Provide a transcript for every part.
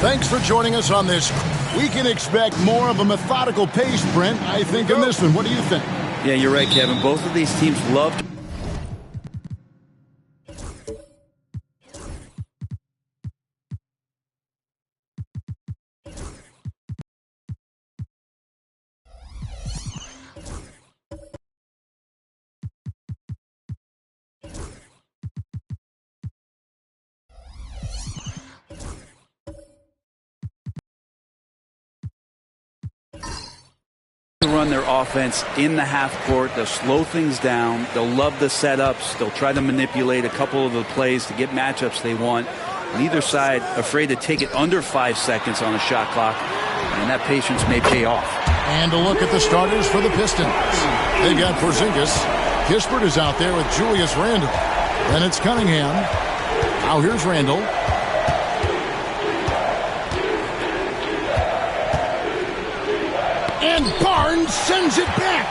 Thanks for joining us on this. We can expect more of a methodical pace, Brent, I think, in this one. What do you think? Yeah, you're right, Kevin. Both of these teams love to run their offense in the half court. They'll slow things down. They'll love the setups. They'll try to manipulate a couple of the plays to get matchups they want. Neither side afraid to take it under 5 seconds on a shot clock, and that patience may pay off. And a look at the starters for the Pistons. They got Porzingis. Kispert is out there with Julius Randle. Then it's Cunningham. Now here's Randle. And Barnes sends it back.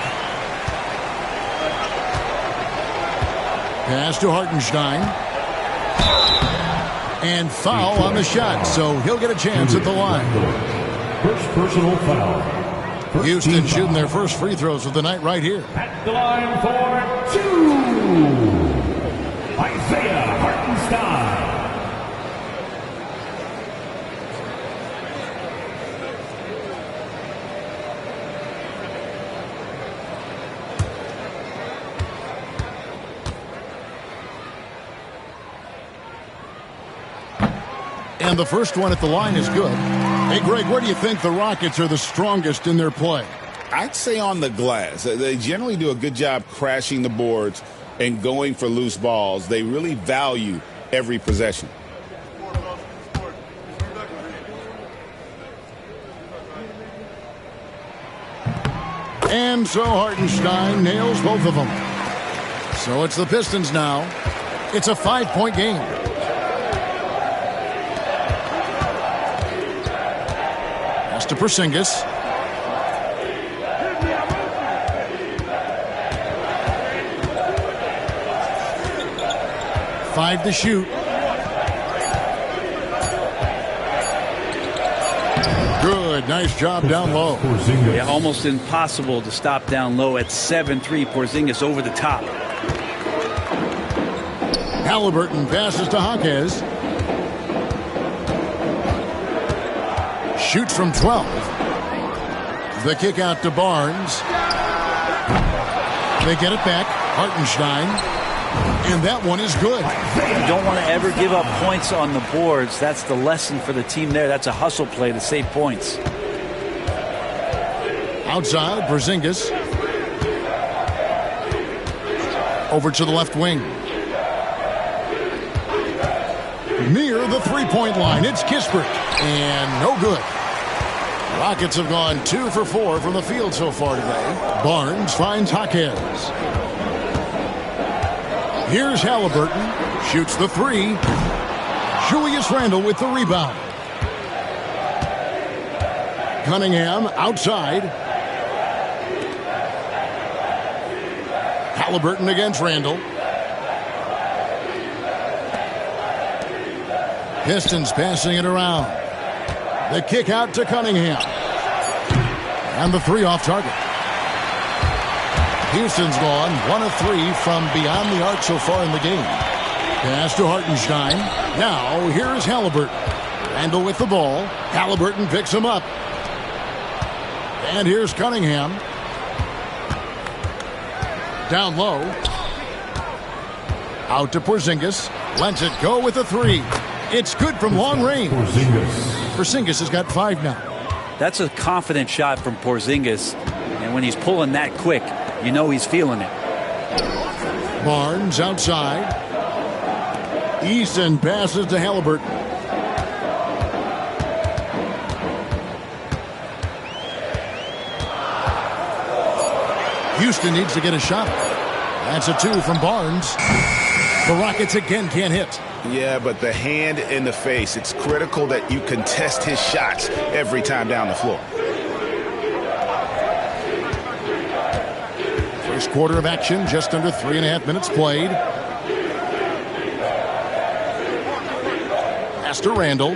Pass to Hartenstein. And foul on the shot, so he'll get a chance at the line. First personal foul. Houston shooting their first free throws of the night right here. At the line for 2, Isaiah Hartenstein. And the first one at the line is good. Hey, Greg, where do you think the Rockets are the strongest in their play? I'd say on the glass. They generally do a good job crashing the boards and going for loose balls. They really value every possession. And so Hartenstein nails both of them. So it's the Pistons now. It's a 5-point game. To Porzingis. 5 to shoot. Good, nice job down low. Yeah, almost impossible to stop down low at 7-3. Porzingis over the top. Halliburton passes to Jaquez. Shoots from 12. The kick out to Barnes. They get it back. Hartenstein. And that one is good. You don't want to ever give up points on the boards. That's the lesson for the team there. That's a hustle play to save points. Outside, Porzingis. Over to the left wing. Near the three-point line, it's Kispert. And no good. Rockets have gone 2 for 4 from the field so far today. Barnes finds Jaquez. Here's Halliburton. Shoots the 3. Julius Randle with the rebound. Cunningham outside. Halliburton against Randle. Pistons passing it around. The kick out to Cunningham. And the 3 off target. Houston's gone 1 of 3 from beyond the arc so far in the game. Pass to Hartenstein. Now here's Halliburton. Randle with the ball. Halliburton picks him up. And here's Cunningham. Down low. Out to Porzingis. Lets it go with the 3. It's good from long range. Porzingis has got 5 now. That's a confident shot from Porzingis. And when he's pulling that quick, you know he's feeling it. Barnes outside. Eason passes to Halliburton. Houston needs to get a shot. That's a 2 from Barnes. The Rockets again can't hit. Yeah, but the hand in the face, it's critical that you contest his shots every time down the floor. First quarter of action, just under 3.5 minutes played. Pass to Randle.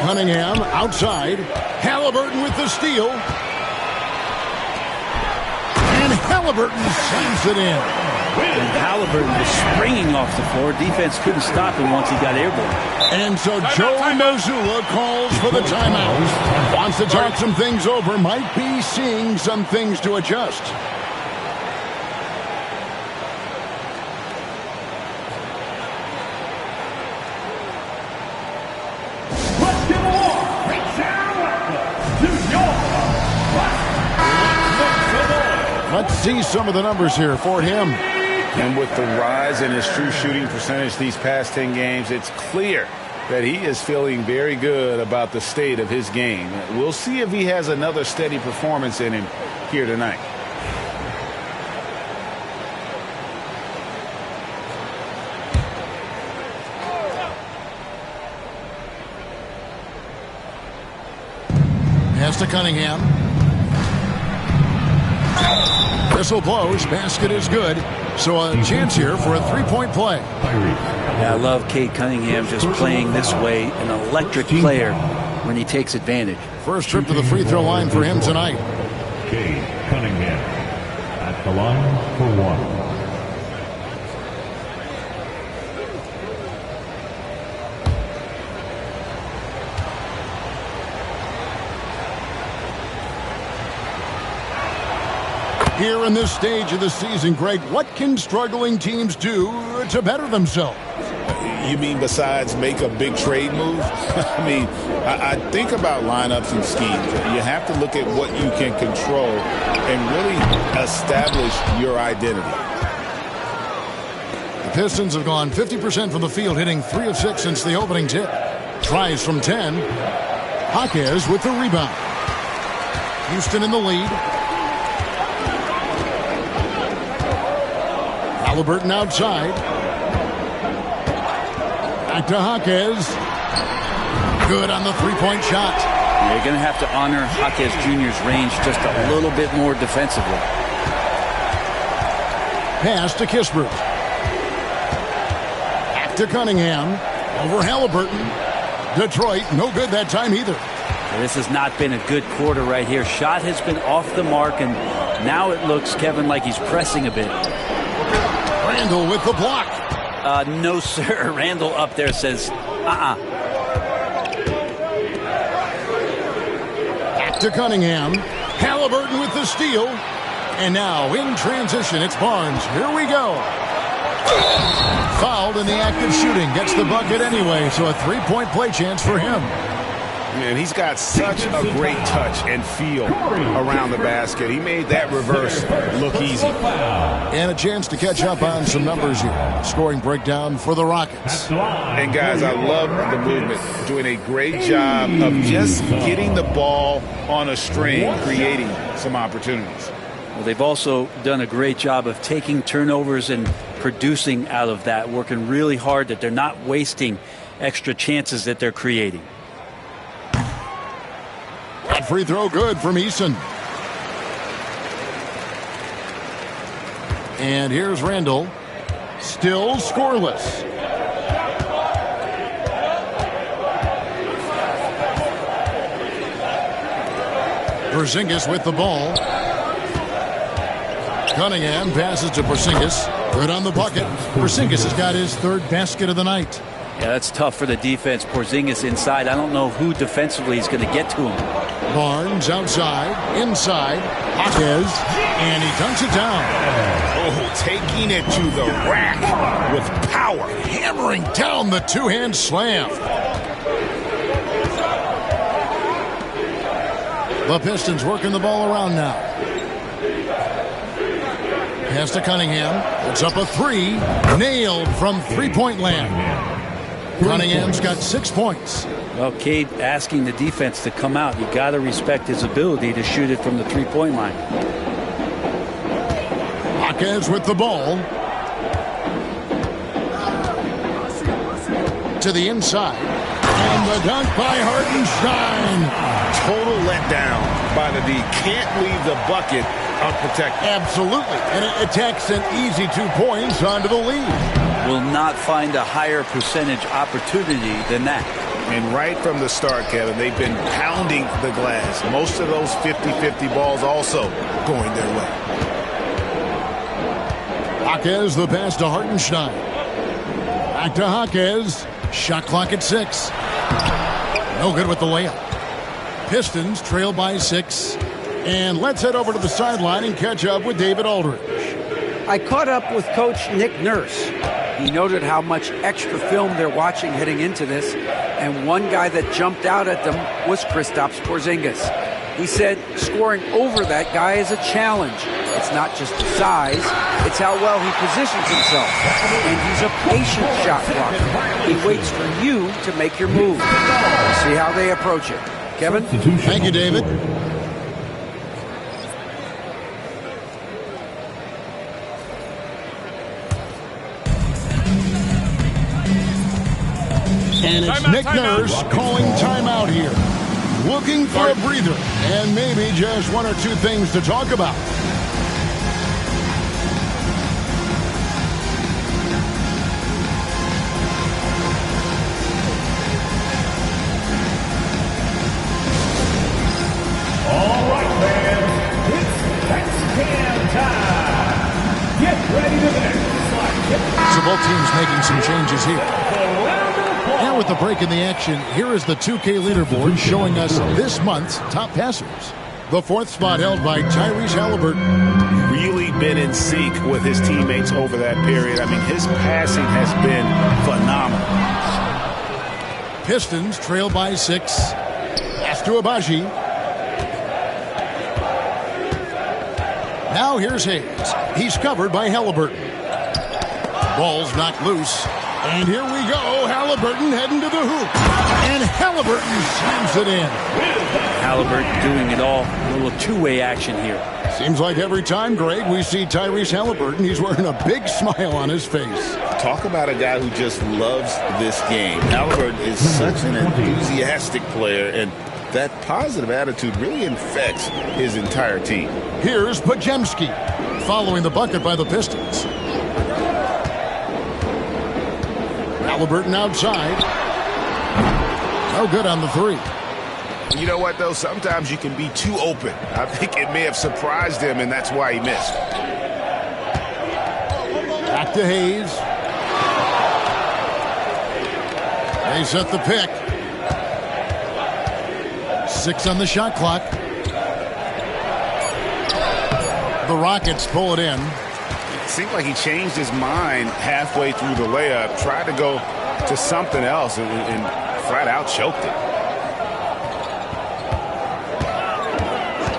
Cunningham outside. Halliburton with the steal. And Halliburton slams it in. And Halliburton was springing off the floor. Defense couldn't stop him once he got airborne. And so Joe Mazzulla calls for the timeout. Wants to talk some things over. Might be seeing some things to adjust. Let's see some of the numbers here for him. And with the rise in his true shooting percentage these past 10 games, it's clear that he is feeling very good about the state of his game. We'll see if he has another steady performance in him here tonight. Pass to Cunningham. Whistle blows. Basket is good. So a chance here for a three-point play. Yeah, I love Cade Cunningham just playing this way. An electric player when he takes advantage. First trip to the free throw line for him tonight. Cade Cunningham at the line for one. Here in this stage of the season, Greg, what can struggling teams do to better themselves? You mean besides make a big trade move? I think about lineups and schemes. You have to look at what you can control and really establish your identity. The Pistons have gone 50% from the field, hitting 3 of 6 since the opening tip. Tries from 10. Jaquez with the rebound. Houston in the lead. Halliburton outside. Back to Jaquez. Good on the three-point shot. You're going to have to honor Jaquez Jr.'s range just a little bit more defensively. Pass to Kispert. Back to Cunningham. Over Halliburton. Detroit, no good that time either. This has not been a good quarter right here. Shot has been off the mark, and now it looks, Kevin, like he's pressing a bit. Randall with the block. No, sir. Randall up there says, Back to Cunningham. Halliburton with the steal. And now in transition, it's Barnes. Here we go. Fouled in the act of shooting. Gets the bucket anyway, so a three-point play chance for him. And he's got such a great touch and feel around the basket. He made that reverse look easy. And a chance to catch up on some numbers here. Scoring breakdown for the Rockets. And guys, I love the movement. Doing a great job of just getting the ball on a string, creating some opportunities. Well, they've also done a great job of taking turnovers and producing out of that, working really hard that they're not wasting extra chances that they're creating. That free throw good from Eason. And here's Randall. Still scoreless. Porzingis with the ball. Cunningham passes to Porzingis. Good on the bucket. Porzingis has got his third basket of the night. Yeah, that's tough for the defense. Porzingis inside. I don't know who defensively is going to get to him. Barnes outside, inside, Jaquez, and he dunks it down. Oh, taking it to the rack with power. Hammering down the two-hand slam. The Pistons working the ball around now. Pass to Cunningham. It's up a three. Nailed from three-point land. Cunningham's got 6 points. Well, Cade asking the defense to come out. You got to respect his ability to shoot it from the three-point line. Jaquez with the ball. To the inside. And the dunk by Hartenstein. Total letdown by the D. Can't leave the bucket unprotected. Absolutely. And it takes an easy 2 points onto the lead. Will not find a higher percentage opportunity than that. And right from the start, Kevin, they've been pounding the glass. Most of those 50-50 balls also going their way. Jaquez, the pass to Hartenstein. Back to Jaquez. Shot clock at 6. No good with the layup. Pistons trail by 6. And let's head over to the sideline and catch up with David Aldridge. I caught up with Coach Nick Nurse. He noted how much extra film they're watching heading into this, and one guy that jumped out at them was Kristaps Porzingis. He said scoring over that guy is a challenge. It's not just the size, it's how well he positions himself. And he's a patient shot blocker. He waits for you to make your move. We'll see how they approach it. Kevin? Thank you, David. And it's Nick Nurse calling timeout here. Looking for a breather and maybe just one or two things to talk about. All right, fans, it's Mexican time. Get ready to mix. So both teams making some changes here. And with the break in the action, here is the 2K leaderboard showing us this month's top passers. The 4th spot held by Tyrese Halliburton. Really been in sync with his teammates over that period. I mean, his passing has been phenomenal. Pistons trail by 6. Pass to Abaji. Now here's Hayes. He's covered by Halliburton. Ball's knocked loose. And here we go. Halliburton heading to the hoop. And Halliburton slams it in. Halliburton doing it all. A little two-way action here. Seems like every time, Greg, we see Tyrese Halliburton, he's wearing a big smile on his face. Talk about a guy who just loves this game. Halliburton is such an enthusiastic player, and that positive attitude really infects his entire team. Here's Podziemski following the bucket by the Pistons. Halliburton outside. No good on the 3. You know what, though? Sometimes you can be too open. I think it may have surprised him, and that's why he missed. Back to Hayes. They set the pick. 6 on the shot clock. The Rockets pull it in. It seemed like he changed his mind halfway through the layup, tried to go to something else, and flat out choked it.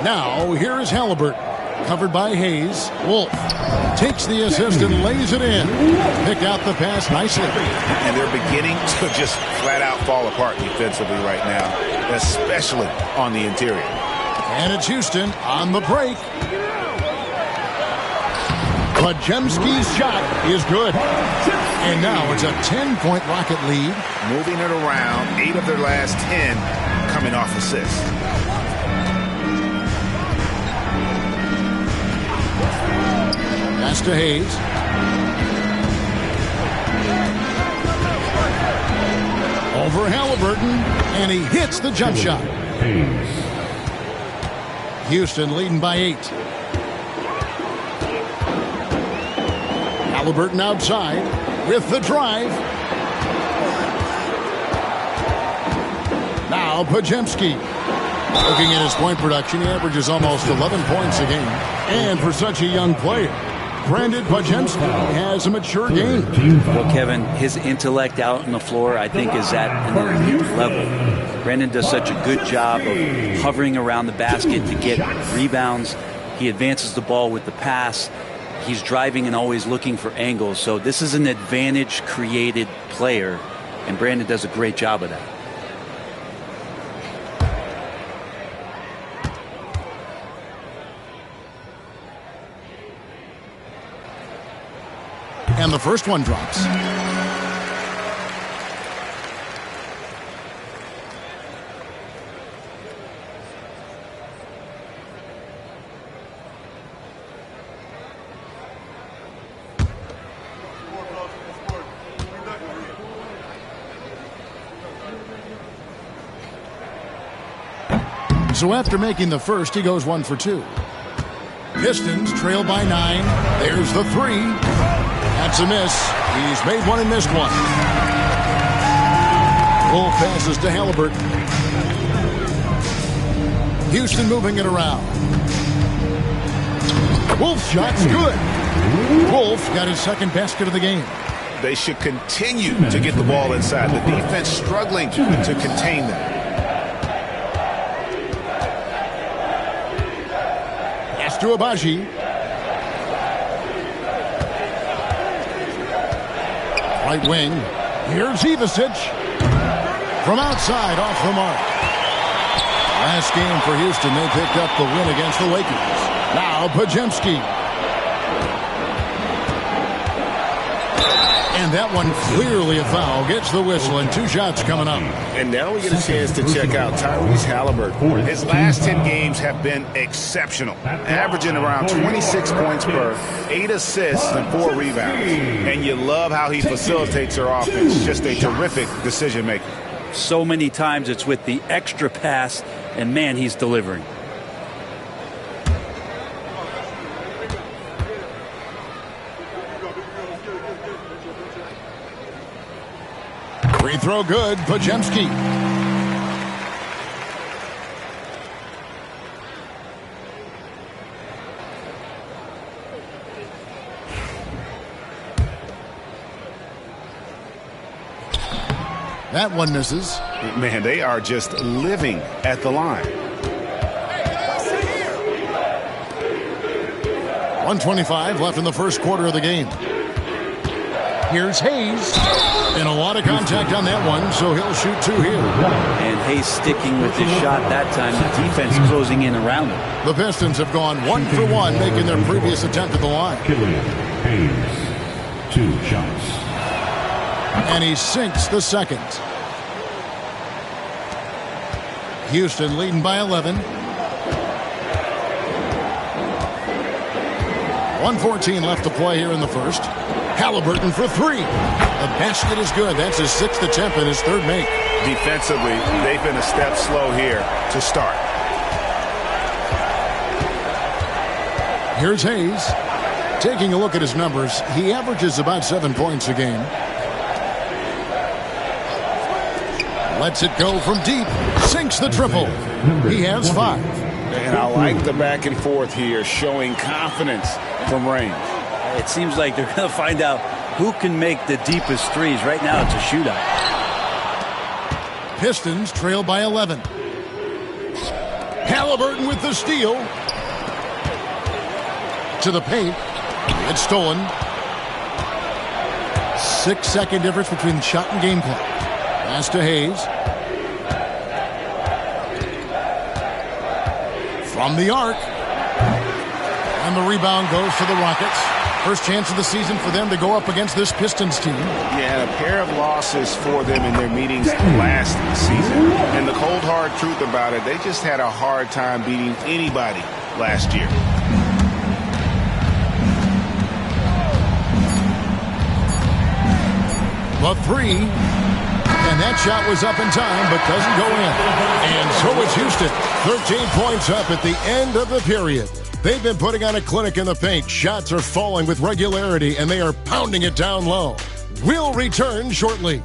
Now, here is Halliburton, covered by Hayes. Wolf takes the assist and lays it in. Pick out the pass nicely. And they're beginning to just flat out fall apart defensively right now, especially on the interior. And it's Houston on the break. Podziemski's shot is good. And now it's a 10-point Rocket lead. Moving it around, 8 of their last 10 coming off assists. Pass to Hayes. Over Halliburton, and he hits the jump shot. Houston leading by 8. Halliburton outside with the drive. Now Podziemski. Looking at his point production, he averages almost 11 points a game. And for such a young player, Brandon Podziemski has a mature game. Well, Kevin, his intellect out on the floor, I think, is at an elite level. Brandon does such a good job of hovering around the basket to get rebounds. He advances the ball with the pass. He's driving and always looking for angles. So this is an advantage-created player, and Brandon does a great job of that. And the first one drops. And so after making the first, he goes 1 for 2. Pistons trail by 9. There's the 3. That's a miss. He's made one and missed one. Wolf passes to Halliburton. Houston moving it around. Wolf shot's good. Wolf got his second basket of the game. They should continue to get the ball inside. The defense struggling to contain them. Pass to Abaji. Right wing. Here's Ivasic. From outside, off the mark. Last game for Houston, they picked up the win against the Lakers. Now Pajemski. And that one clearly a foul. Gets the whistle and 2 shots coming up. And now we get a chance to check out Tyrese Halliburton. His last 10 games have been exceptional, averaging around 26 points per, 8 assists and 4 rebounds. And you love how he facilitates their offense. Just a terrific decision maker. So many times it's with the extra pass, and man, he's delivering. Free throw good, Pajemski. That one misses. Man, they are just living at the line. 1:25 left in the first quarter of the game. Here's Hayes. And a lot of contact on that one, so he'll shoot 2 here. And Hayes sticking with his shot that time. The defense closing in around him. The Pistons have gone 1 for 1, making their previous attempt at the line. Hayes, 2 shots. And he sinks the second. Houston leading by 11. 1:14 left to play here in the first. Halliburton for 3. The basket is good. That's his 6th attempt and his 3rd make. Defensively, they've been a step slow here to start. Here's Hayes. Taking a look at his numbers, he averages about 7 points a game. Lets it go from deep. Sinks the triple. He has 5. And I like the back and forth here, showing confidence from range. It seems like they're going to find out who can make the deepest threes. Right now it's a shootout. Pistons trail by 11. Halliburton with the steal. To the paint. It's stolen. 6-second difference between shot and game clock. Pass to Hayes. From the arc. And the rebound goes to the Rockets. First chance of the season for them to go up against this Pistons team. Yeah, a pair of losses for them in their meetings last season. And the cold, hard truth about it, they just had a hard time beating anybody last year. The 3. And that shot was up in time, but doesn't go in. And so it's Houston. 13 points up at the end of the period. They've been putting on a clinic in the paint. Shots are falling with regularity, and they are pounding it down low. We'll return shortly.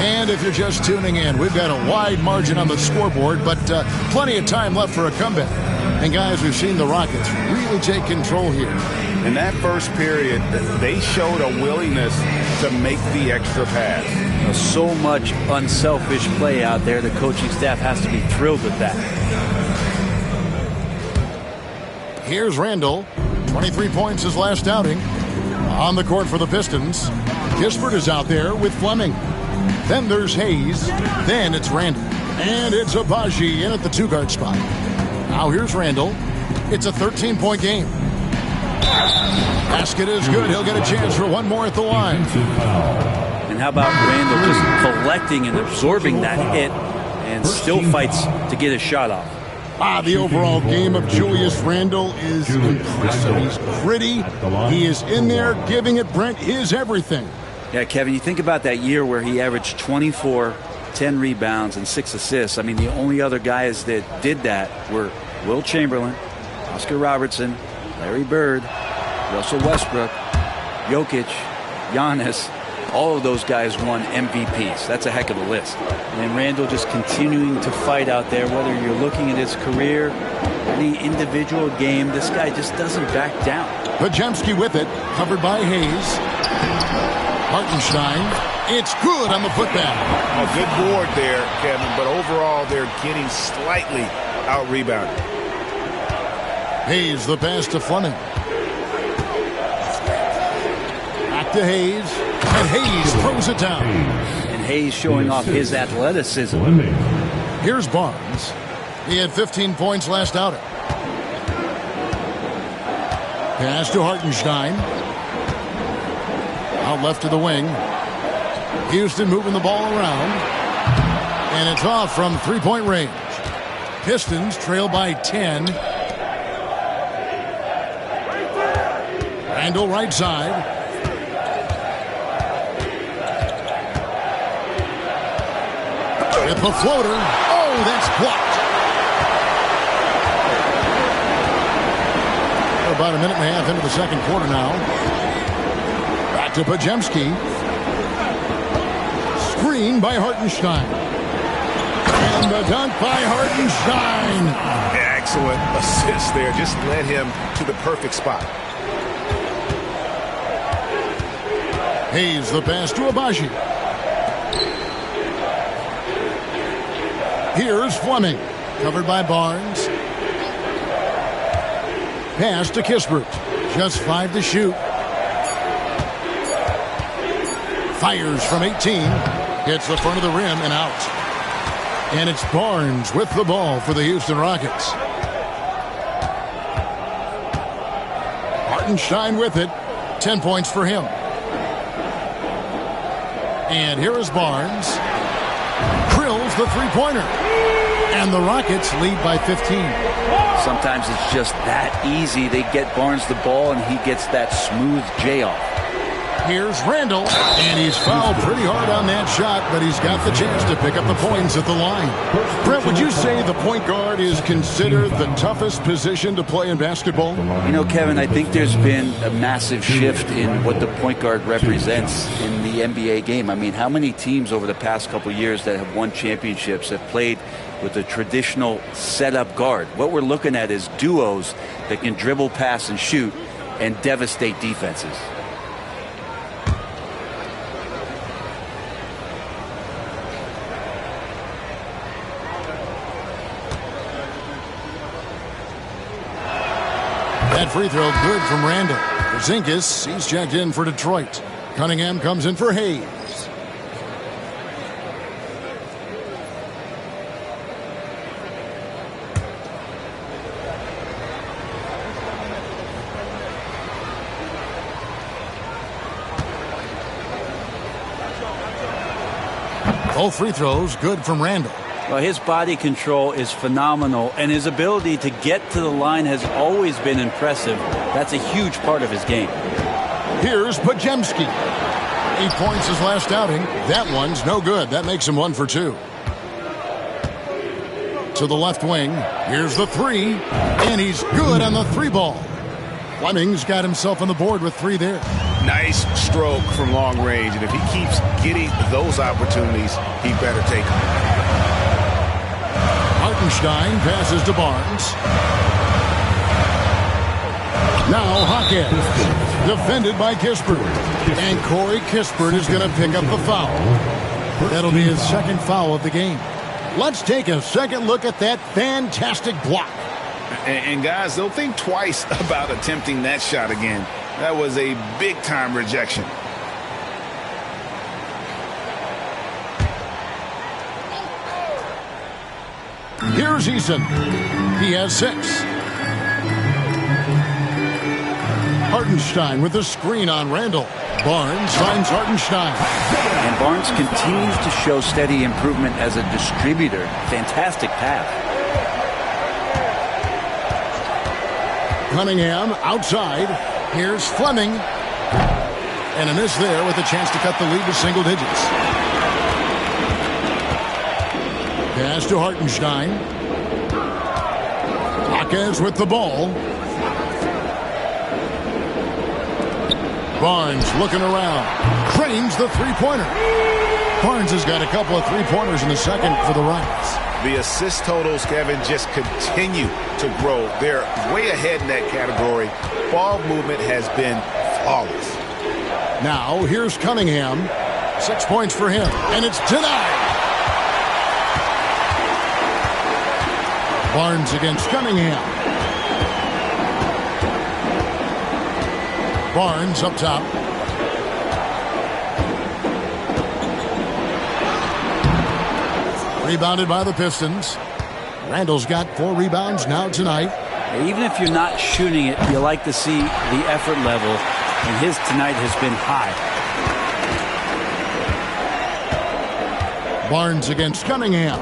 And if you're just tuning in, we've got a wide margin on the scoreboard, but plenty of time left for a comeback. And guys, we've seen the Rockets really take control here. In that first period, they showed a willingness to make the extra pass. So much unselfish play out there. The coaching staff has to be thrilled with that. Here's Randall. 23 points his last outing. On the court for the Pistons. Kispert is out there with Fleming. Then there's Hayes. Then it's Randall. And it's Abaji in at the 2-guard spot. Now here's Randall. It's a 13-point game. Basket is good. He'll get a chance for one more at the line. And how about Randall just collecting and absorbing that hit and still fights to get his shot off. The overall game of Julius Randle is impressive. He's gritty. He is in there giving it, Brent, his everything. Yeah, Kevin, you think about that year where he averaged 24, 10 rebounds, and 6 assists. I mean, the only other guys that did that were Will Chamberlain, Oscar Robertson, Larry Bird, Russell Westbrook, Jokic, Giannis. All of those guys won MVPs. That's a heck of a list. And Randall just continuing to fight out there, whether you're looking at his career, any individual game, this guy just doesn't back down. Podziemski with it, covered by Hayes. Hartenstein, it's good on the putback. A good board there, Kevin, but overall they're getting slightly out-rebounded. Hayes, the pass to Fleming. Back to Hayes. And Hayes throws it down. And Hayes showing off his athleticism. Here's Barnes. He had 15 points last outing. Pass to Hartenstein. Out left to the wing. Houston moving the ball around. And it's off from three-point range. Pistons trail by 10. Randall right side. With the floater. Oh, that's blocked. About a minute and a half into the second quarter now. Back to Podziemski. Screen by Hartenstein. And the dunk by Hartenstein. Excellent assist there. Just led him to the perfect spot. Hayes the pass to Abaji. Here's Fleming. Covered by Barnes. Pass to Kispert. Just 5 to shoot. Fires from 18. Hits the front of the rim and out. And it's Barnes with the ball for the Houston Rockets. Hartenstein with it. 10 points for him. And here is Barnes. Drills the three-pointer. And the Rockets lead by 15. Sometimes it's just that easy. They get Barnes the ball, and he gets that smooth J off. Here's Randall, and he's fouled pretty hard on that shot, but he's got the chance to pick up the points at the line. Brent, would you say the point guard is considered the toughest position to play in basketball? You know, Kevin, I think there's been a massive shift in what the point guard represents in the NBA game. I mean, how many teams over the past couple years that have won championships have played with a traditional setup guard? What we're looking at is duos that can dribble, pass, and shoot and devastate defenses. That free throw good from Randall. Porzingis, he's checked in for Detroit. Cunningham comes in for Hayes. Both free throws good from Randall. Well, his body control is phenomenal, and his ability to get to the line has always been impressive. That's a huge part of his game. Here's Podziemski. 8 points his last outing. That one's no good. That makes him 1 for 2. To the left wing. Here's the three, and he's good on the three ball. Fleming's got himself on the board with 3 there. Nice stroke from long range, and if he keeps getting those opportunities, he better take them. Hartenstein passes to Barnes. Now Hawkins, defended by Kispert. And Corey Kispert is going to pick up the foul. That'll be his second foul of the game. Let's take a second look at that fantastic block. And guys, they'll think twice about attempting that shot again. That was a big-time rejection. Here's Eason. He has 6. Hartenstein with the screen on Randall. Barnes finds Hartenstein. And Barnes continues to show steady improvement as a distributor. Fantastic pass. Cunningham outside. Here's Fleming. And a miss there with a chance to cut the lead to single digits. Pass to Hartenstein. Jaquez with the ball. Barnes looking around. Cranes the three-pointer. Barnes has got a couple of three-pointers in the second for the Rockets. The assist totals, Kevin, just continue to grow. They're way ahead in that category. Ball movement has been flawless. Now, here's Cunningham. 6 points for him, and it's denied. Barnes against Cunningham. Barnes up top. Rebounded by the Pistons. Randall's got 4 rebounds now tonight. Even if you're not shooting it, you like to see the effort level, and his tonight has been high. Barnes against Cunningham.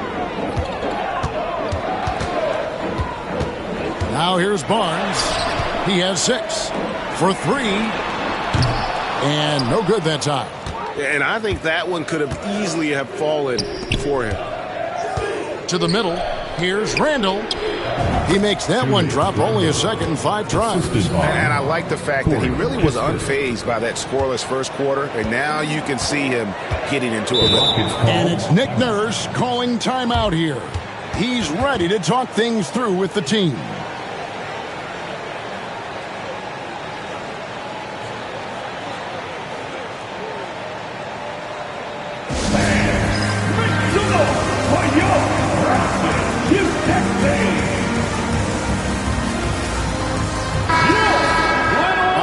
Now here's Barnes. He has 6 for 3. And no good that time. And I think that one could have easily have fallen for him. To the middle. Here's Randall. He makes that one drop, only a second and 5 tries. And I like the fact that he really was unfazed by that scoreless first quarter, and now you can see him getting into a rhythm. And it's Nick Nurse calling timeout here. He's ready to talk things through with the team.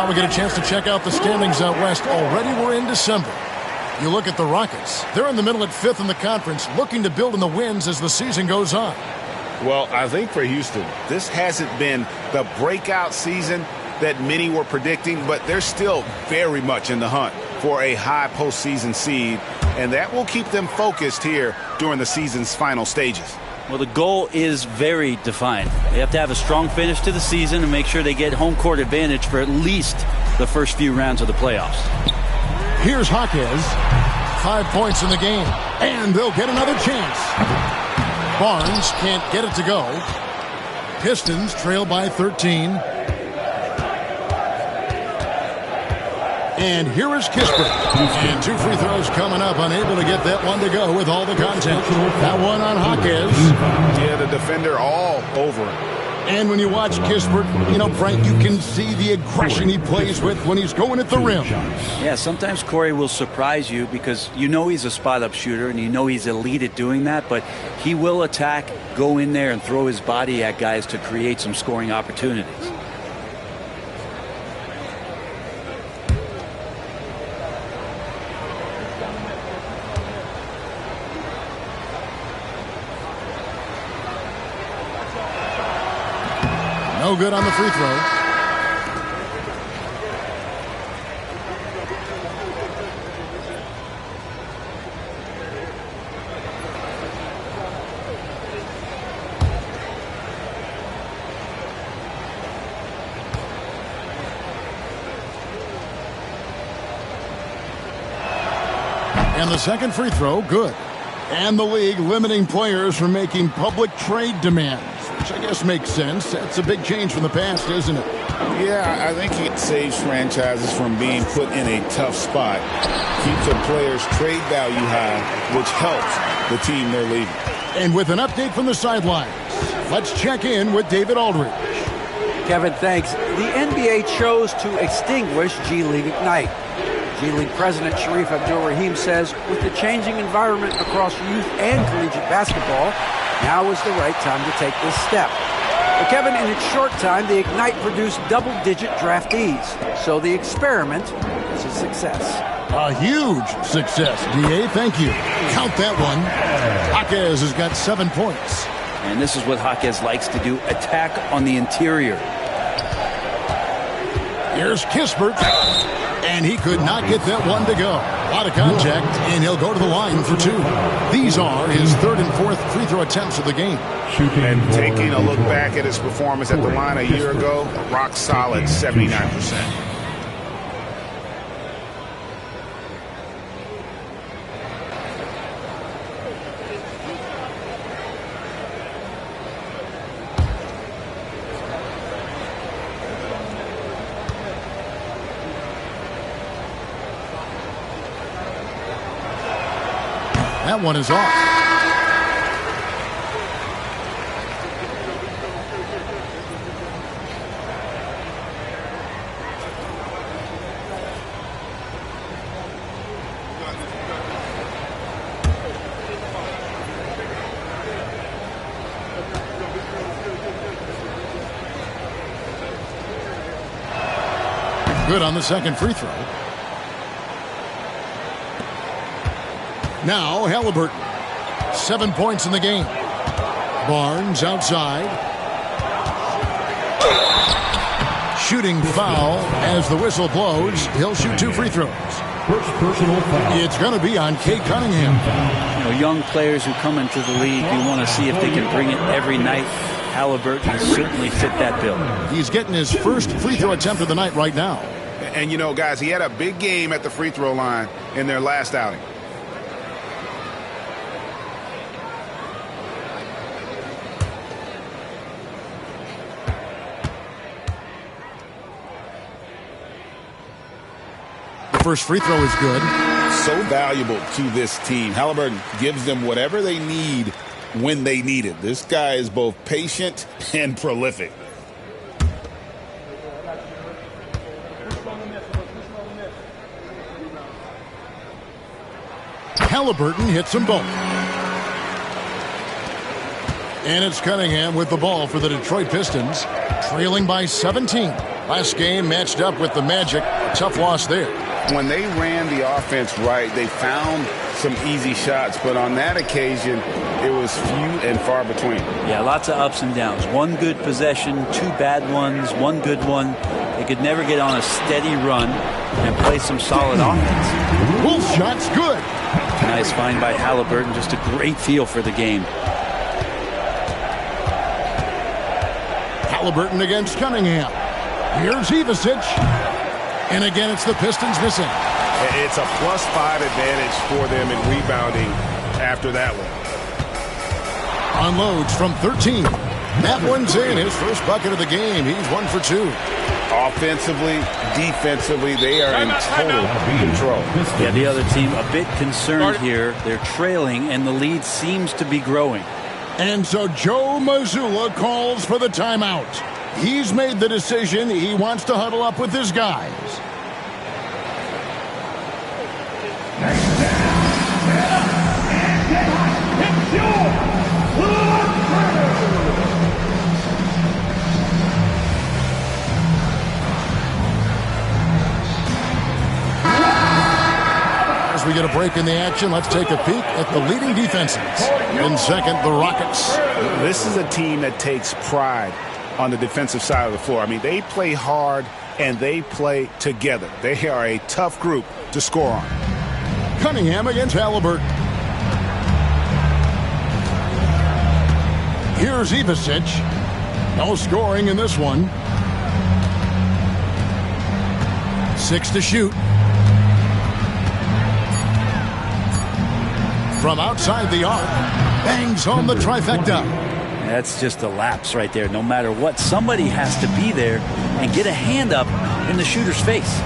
We get a chance to check out the standings out west. Already we're in December. You look at the Rockets. They're in the middle at 5th in the conference, looking to build in the wins as the season goes on. Well, I think for Houston, this hasn't been the breakout season that many were predicting, but they're still very much in the hunt for a high postseason seed, and that will keep them focused here during the season's final stages. Well, the goal is very defined. They have to have a strong finish to the season and make sure they get home court advantage for at least the first few rounds of the playoffs. Here's Jaquez. 5 points in the game, and they'll get another chance. Barnes can't get it to go. Pistons trail by 13. And here is Kispert. And 2 free throws coming up, unable to get that one to go with all the contact. That one on Jaquez. Yeah, the defender all over him. And when you watch Kispert, you know, Frank, you can see the aggression he plays with when he's going at the rim. Yeah, sometimes Corey will surprise you because you know he's a spot-up shooter and you know he's elite at doing that, but he will attack, go in there, and throw his body at guys to create some scoring opportunities. No good on the free throw. And the second free throw, good. And the league limiting players from making public trade demands, which I guess makes sense. That's a big change from the past, isn't it? Yeah, I think it saves franchises from being put in a tough spot. Keeps their players' trade value high, which helps the team they're leaving. And with an update from the sidelines, let's check in with David Aldridge. Kevin, thanks. The NBA chose to extinguish G League Ignite. G League President Sharif Abdul-Rahim says, with the changing environment across youth and collegiate basketball, now is the right time to take this step. But Kevin, in its short time, the Ignite produced double-digit draftees, so the experiment is a success. A huge success, D.A. Thank you. Count that one. Jaquez has got 7 points. And this is what Jaquez likes to do, attack on the interior. Here's Kispert. And he could not get that one to go. A lot of contact, and he'll go to the line for 2. These are his 3rd and 4th free throw attempts of the game. And taking a look back at his performance at the line a year ago, rock solid 79%. That one is off. Good on the second free throw. Now Halliburton. 7 points in the game. Barnes outside. Shooting foul as the whistle blows. He'll shoot 2 free throws. First personal foul. It's going to be on Cade Cunningham. You know, young players who come into the league, you want to see if they can bring it every night. Halliburton has certainly fit that bill. He's getting his first free throw attempt of the night right now. And, you know, guys, he had a big game at the free throw line in their last outing. First free throw is good. So valuable to this team. Halliburton gives them whatever they need when they need it. This guy is both patient and prolific. Halliburton hits them both. And it's Cunningham with the ball for the Detroit Pistons, trailing by 17. Last game matched up with the Magic. A tough loss there. When they ran the offense right, they found some easy shots, but on that occasion, it was few and far between. Yeah, lots of ups and downs. One good possession, 2 bad ones, 1 good one. They could never get on a steady run and play some solid offense. Wolf shot's good. Nice find by Halliburton. Just a great feel for the game. Halliburton against Cunningham. Here's Ivasic. And again, it's the Pistons missing. It's a +5 advantage for them in rebounding after that one. Unloads from 13. That one's in. His first bucket of the game. He's 1 for 2. Offensively, defensively, they are in total control. Yeah, the other team a bit concerned here. They're trailing, and the lead seems to be growing. And so Joe Mazzulla calls for the timeout. He's made the decision. He wants to huddle up with his guys. As we get a break in the action, let's take a peek at the leading defenses. In second, the Rockets. This is a team that takes pride on the defensive side of the floor. I mean, they play hard and they play together. They are a tough group to score on. Cunningham against Halliburton. Here's Ivasic. No scoring in this one. 6 to shoot. From outside the arc. Bangs home the trifecta. That's just a lapse right there. No matter what, somebody has to be there and get a hand up in the shooter's face.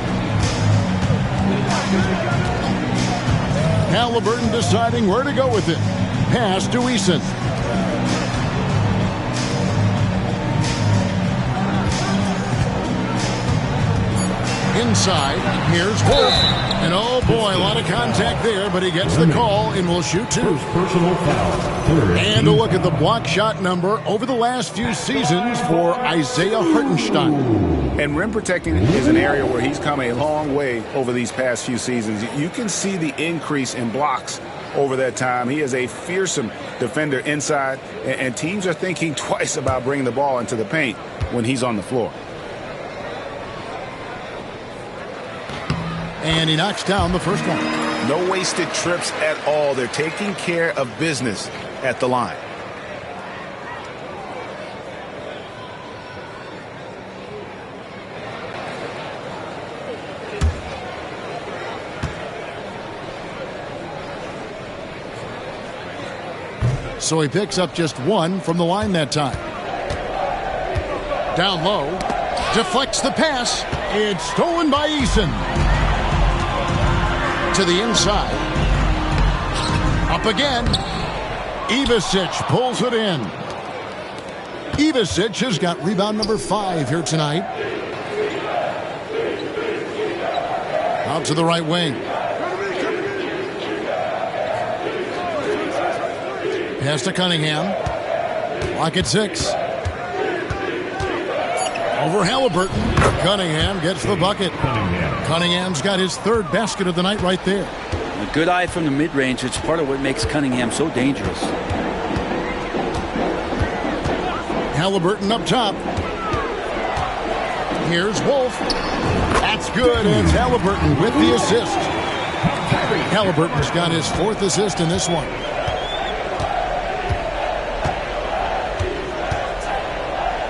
Halliburton deciding where to go with it. Pass to Eason. Inside, here's Wolf. And oh boy, a lot of contact there, but he gets the call and will shoot 2. First personal foul. And a look at the block shot number over the last few seasons for Isaiah Hartenstein. And rim protecting is an area where he's come a long way over these past few seasons. You can see the increase in blocks over that time. He is a fearsome defender inside, and teams are thinking twice about bringing the ball into the paint when he's on the floor. And he knocks down the first one. No wasted trips at all. They're taking care of business at the line. So he picks up just one from the line that time. Down low. Deflects the pass. It's stolen by Eason. To the inside. Up again. Ivasic pulls it in. Ivasic has got rebound number 5 here tonight. Out to the right wing. Pass to Cunningham. Lock at 6. Over Halliburton. Cunningham gets the bucket. Cunningham's got his 3rd basket of the night right there. A good eye from the mid-range. It's part of what makes Cunningham so dangerous. Halliburton up top. Here's Wolf. That's good. It's Halliburton with the assist. Halliburton's got his 4th assist in this one.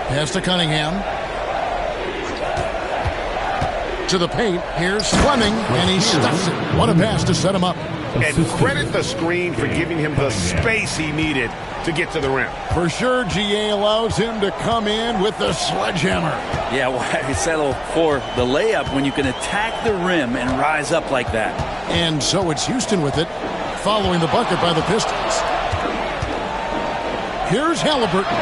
Pass to Cunningham. To the paint. Here's Fleming, and he stuffs it. What a pass to set him up. And credit the screen for giving him the space he needed to get to the rim. For sure, GA allows him to come in with the sledgehammer. Yeah, why settle for the layup when you can attack the rim and rise up like that? And so it's Houston with it, following the bucket by the Pistons. Here's Halliburton.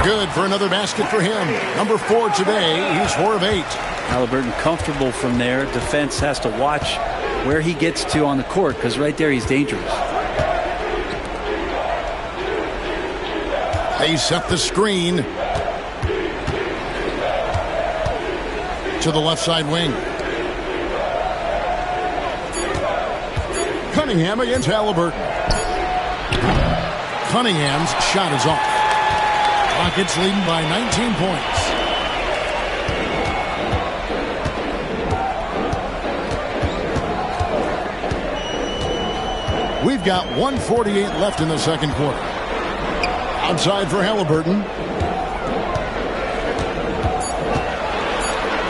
Good for another basket for him. Number 4 today. He's 4 of 8. Halliburton comfortable from there. Defense has to watch where he gets to on the court because right there he's dangerous. They set the screen to the left side wing. Cunningham against Halliburton. Cunningham's shot is off. Rockets leading by 19 points. We've got 1:48 left in the second quarter. Outside for Halliburton.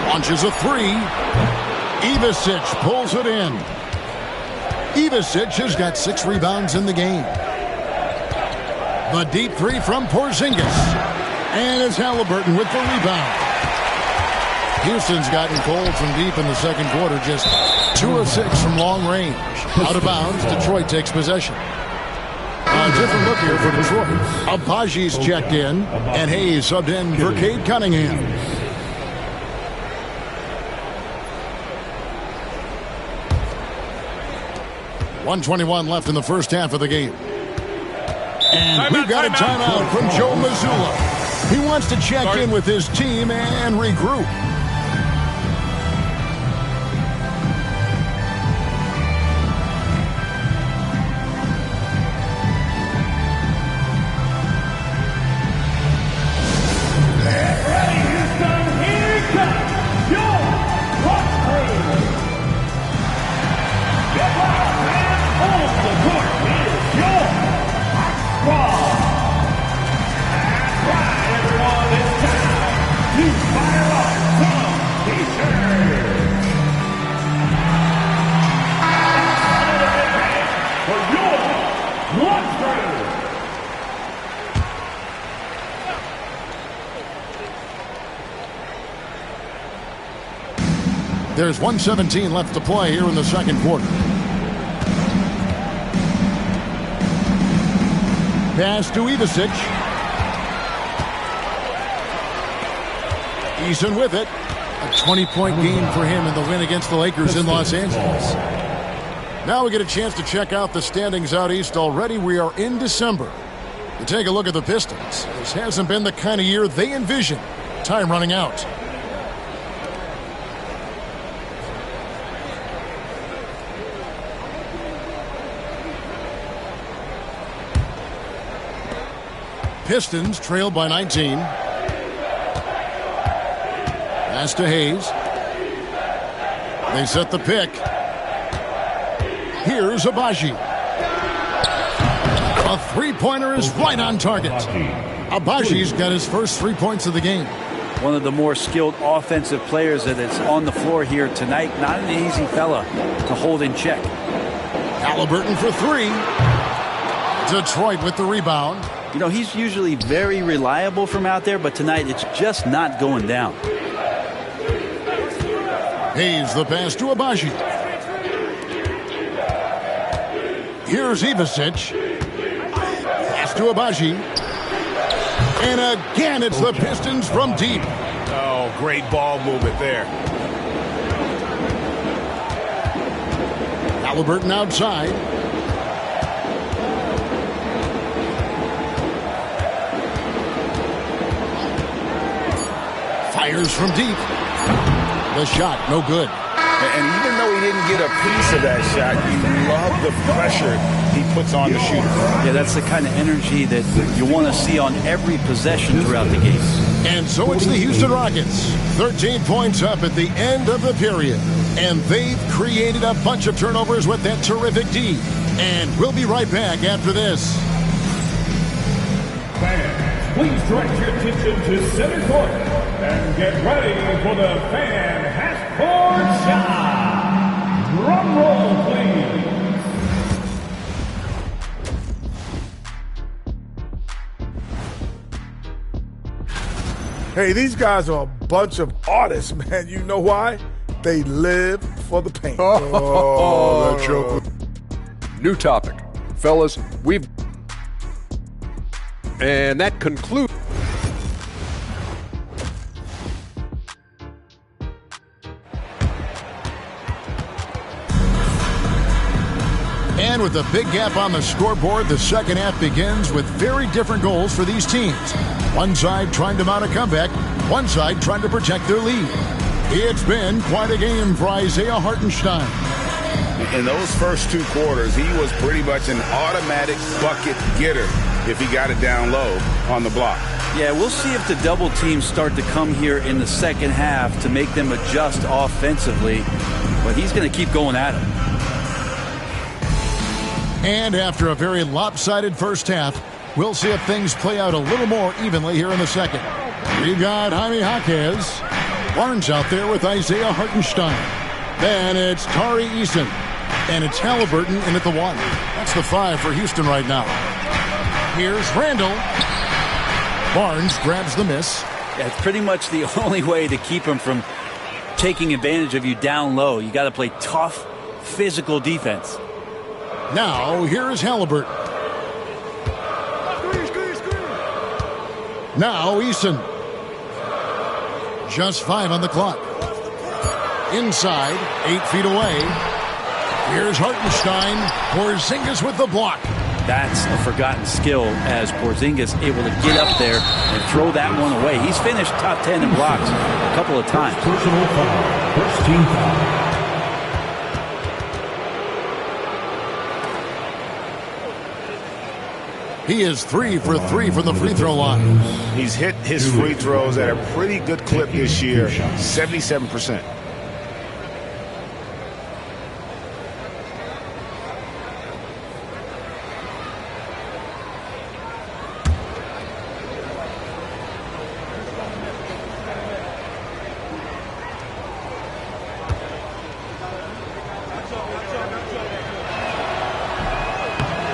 Launches a 3. Ivasic pulls it in. Ivasic has got 6 rebounds in the game. The deep 3 from Porzingis. And it's Halliburton with the rebound. Houston's gotten cold from deep in the second quarter. Just 2 of 6 from long range. Out of bounds, Detroit takes possession. A different look here for Detroit. Abaji's checked in, and Hayes subbed in for Cade Cunningham. .121 left in the first half of the game. And we've got a timeout from Joe Mazzulla. He wants to check in with his team and regroup. There's 1:17 left to play here in the second quarter. Pass to Ivasic. Eason with it. A 20-point game for him in the win against the Lakers in Los Angeles. Now we get a chance to check out the standings out east. Already we are in December. To take a look at the Pistons. This hasn't been the kind of year they envisioned. Time running out. Pistons trailed by 19. Pass to Hayes. They set the pick. Here's Abaji. A three-pointer is right on target. Abaji's got his first 3 points of the game. One of the more skilled offensive players that is on the floor here tonight. Not an easy fella to hold in check. Halliburton for three. Detroit with the rebound. You know, he's usually very reliable from out there, but tonight it's just not going down. Hayes the pass to Abaji. Here's Ivasic. Pass to Abaji. And again, it's the Pistons from deep. Oh, great ball movement there. Halliburton outside. Fires from deep. The shot, no good. And even though he didn't get a piece of that shot, you love the pressure he puts on the shooter. Yeah, that's the kind of energy that you want to see on every possession throughout the game. And so it's the Houston Rockets. 13 points up at the end of the period. And they've created a bunch of turnovers with that terrific D. And we'll be right back after this. Fans, please direct your attention to center court and get ready for the fan half-court shot. Drum roll, please. Hey, these guys are a bunch of artists, man. You know why? They live for the paint. Oh, that joke. New topic. Fellas, and that concludes. And with a big gap on the scoreboard, the second half begins with very different goals for these teams. One side trying to mount a comeback, one side trying to protect their lead. It's been quite a game for Isaiah Hartenstein. In those first 2 quarters, he was pretty much an automatic bucket getter if he got it down low on the block. Yeah, we'll see if the double teams start to come here in the second half to make them adjust offensively. But he's going to keep going at him. And after a very lopsided first half, we'll see if things play out a little more evenly here in the second. We've got Jaime Jaquez. Barnes out there with Isaiah Hartenstein. Then it's Tari Eason. And it's Halliburton in at the 1. That's the 5 for Houston right now. Here's Randall. Barnes grabs the miss. Yeah, it's pretty much the only way to keep him from taking advantage of you down low. You got to play tough, physical defense. Now, here's Halliburton. Now, Eason. Just 5 on the clock. Inside, 8 feet away. Here's Hartenstein. Porzingis with the block. That's a forgotten skill as Porzingis able to get up there and throw that one away. He's finished top 10 in blocks a couple of times. Personal foul. First team foul. He is 3 for 3 from the free throw line. He's hit his free throws at a pretty good clip this year, 77%.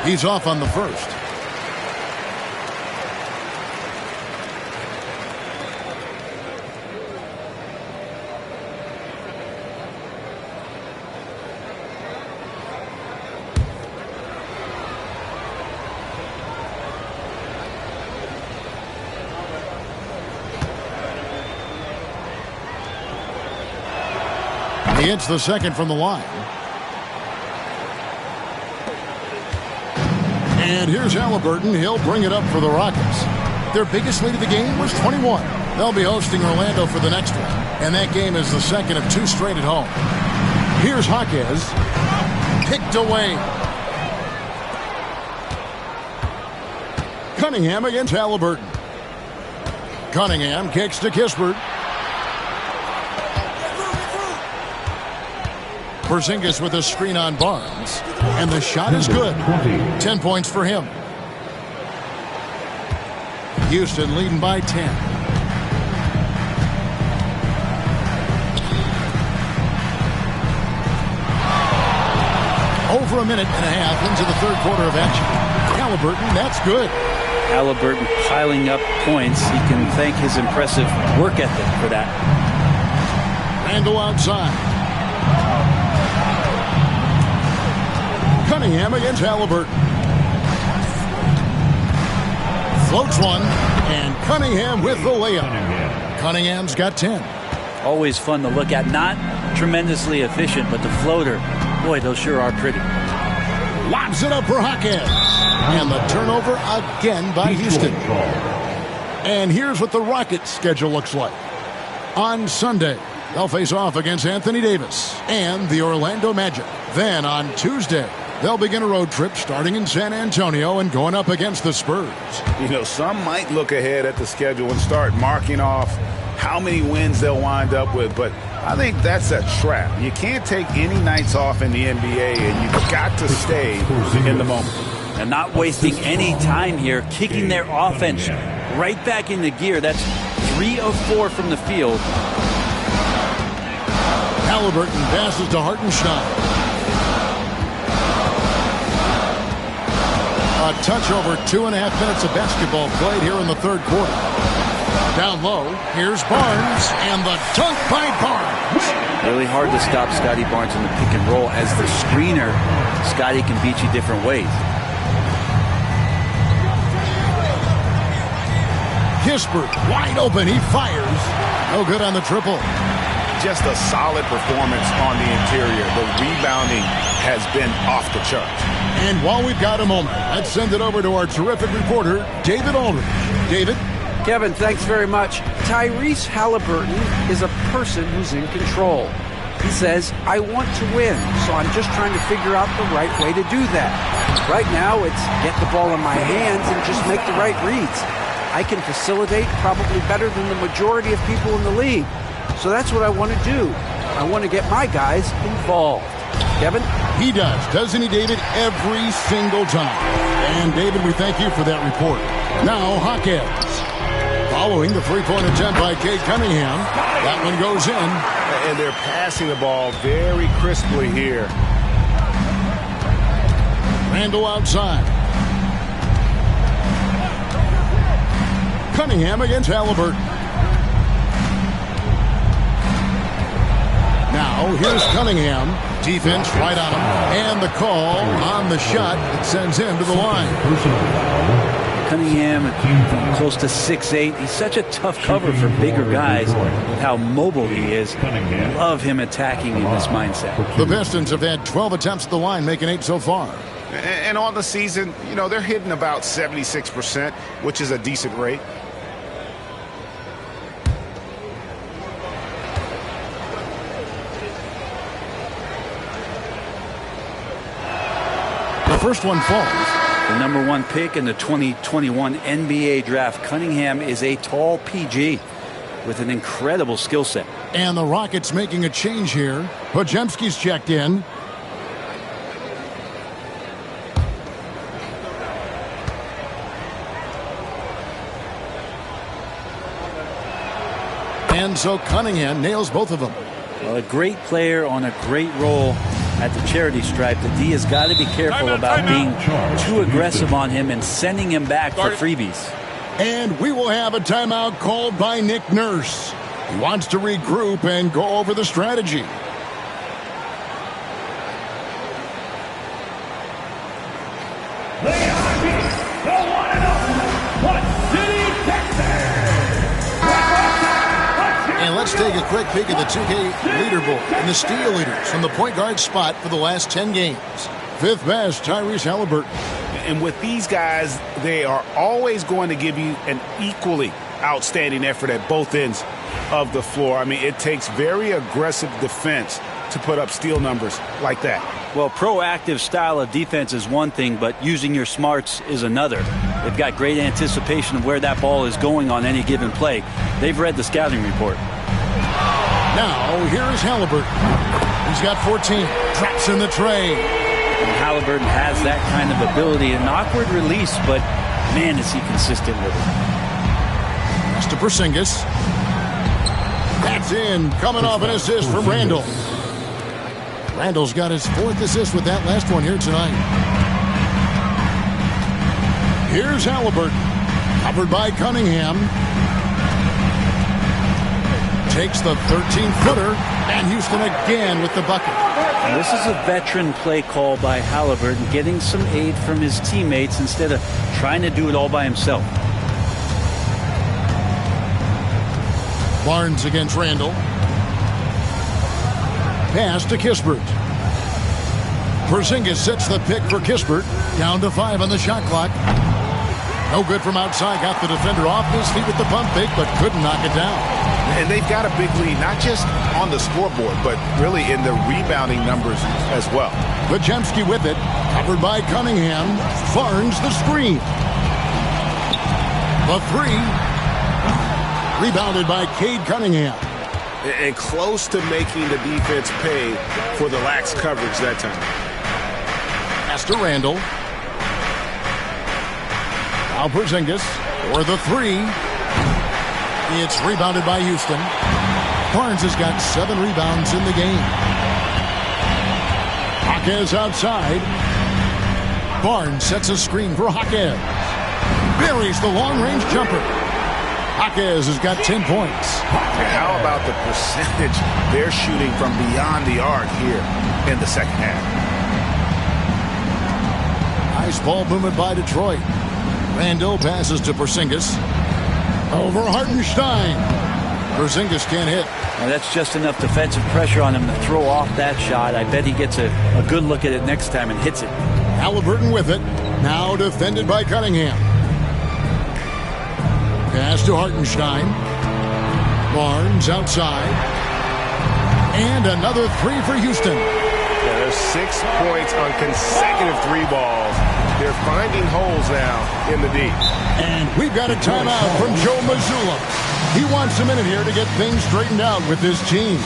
He's off on the first. He hits the second from the line. And here's Halliburton. He'll bring it up for the Rockets. Their biggest lead of the game was 21. They'll be hosting Orlando for the next one. And that game is the second of 2 straight at home. Here's Jaquez. Picked away. Cunningham against Halliburton. Cunningham kicks to Kispert. Porzingis with a screen on Barnes. And the shot is good. 10 points for him. Houston leading by 10. Over a minute and a half into the third quarter of action. Halliburton, that's good. Halliburton piling up points. He can thank his impressive work ethic for that. Randall outside. Cunningham against Halliburton. Floats one, and Cunningham with the layup. Cunningham's got 10. Always fun to look at. Not tremendously efficient, but the floater, boy, those sure are pretty. Lobs it up for Hawkins. And the turnover again by Houston. And here's what the Rockets' schedule looks like. On Sunday, they'll face off against Anthony Davis and the Orlando Magic. Then on Tuesday, they'll begin a road trip starting in San Antonio and going up against the Spurs. You know, some might look ahead at the schedule and start marking off how many wins they'll wind up with, but I think that's a trap. You can't take any nights off in the NBA, and you've got to stay in the moment. And not wasting any time here, kicking their offense right back into gear. That's 3 of 4 from the field. Halliburton passes to Hartenstein. A touch over 2.5 minutes of basketball played here in the third quarter. Down low, here's Barnes, and the dunk by Barnes. Really hard to stop Scotty Barnes in the pick and roll. As the screener, Scotty can beat you different ways. Kispert wide open, he fires. No good on the triple. Just a solid performance on the interior. The rebounding has been off the charts. And while we've got a moment, let's send it over to our terrific reporter, David Aldridge. David? Kevin, thanks very much. Tyrese Halliburton is a person who's in control. He says, I want to win, so I'm just trying to figure out the right way to do that. Right now, it's get the ball in my hands and just make the right reads. I can facilitate probably better than the majority of people in the league. So that's what I want to do. I want to get my guys involved. Kevin? He does, doesn't he, David? Every single time. And, David, we thank you for that report. Now, Hawkins. Following the three-point attempt by Cade Cunningham. That one goes in. And they're passing the ball very crisply here. Randall outside. Cunningham against Halliburton. Now, here's Cunningham. Defense right on him. And the call on the shot that sends him to the line. Cunningham, close to 6'8". He's such a tough cover for bigger guys with how mobile he is. Love him attacking in this mindset. The Pistons have had 12 attempts at the line, making 8 so far. And on the season, you know, they're hitting about 76%, which is a decent rate. The first one falls. The number 1 pick in the 2021 NBA draft. Cunningham is a tall PG with an incredible skill set. And the Rockets making a change here. Podziemski's checked in. And so Cunningham nails both of them. Well, a great player on a great role at the charity stripe. The D has got to be careful about being too aggressive on him and sending him back for freebies. And we will have a timeout called by Nick Nurse. He wants to regroup and go over the strategy. And let's take a quick peek at the 2K leaderboard and the steal leaders from the point guard spot for the last 10 games. Fifth best, Tyrese Halliburton. And with these guys, they are always going to give you an equally outstanding effort at both ends of the floor. I mean, it takes very aggressive defense to put up steal numbers like that. Well, proactive style of defense is one thing, but using your smarts is another. They've got great anticipation of where that ball is going on any given play. They've read the scouting report. Now, here is Halliburton. He's got 14. Traps in the tray. And Halliburton has that kind of ability. An awkward release, but man, is he consistent with it. Pass to Porzingis. That's in. Coming off an assist from Randall. Randall's got his 4th assist with that last one here tonight. Here's Halliburton. Covered by Cunningham. Takes the 13-footer. And Houston again with the bucket. And this is a veteran play call by Halliburton, getting some aid from his teammates instead of trying to do it all by himself. Barnes against Randall. Pass to Kispert. Porzingis sets the pick for Kispert. Down to 5 on the shot clock. No good from outside. Got the defender off his feet with the pump fake, but couldn't knock it down. And they've got a big lead, not just on the scoreboard, but really in the rebounding numbers as well. Podziemski with it. Covered by Cunningham. Barnes the screen. The 3. Rebounded by Cade Cunningham. And close to making the defense pay for the lax coverage that time. Pass to Randall. Now Porzingis for the 3. It's rebounded by Houston. Barnes has got 7 rebounds in the game. Jaquez outside. Barnes sets a screen for Jaquez. Buries the long-range jumper. Jaquez has got 10 points. And how about the percentage they're shooting from beyond the arc here in the second half? Nice ball movement by Detroit. Randall passes to Porzingis. Over Hartenstein. Porzingis can't hit. Now that's just enough defensive pressure on him to throw off that shot. I bet he gets a good look at it next time and hits it. Halliburton with it. Now defended by Cunningham. Pass to Hartenstein. Barnes outside. And another 3 for Houston. Yeah, there's 6 points on consecutive 3 balls. They're finding holes now in the D. And we've got a timeout from Joe Mazzulla. He wants a minute here to get things straightened out with his team.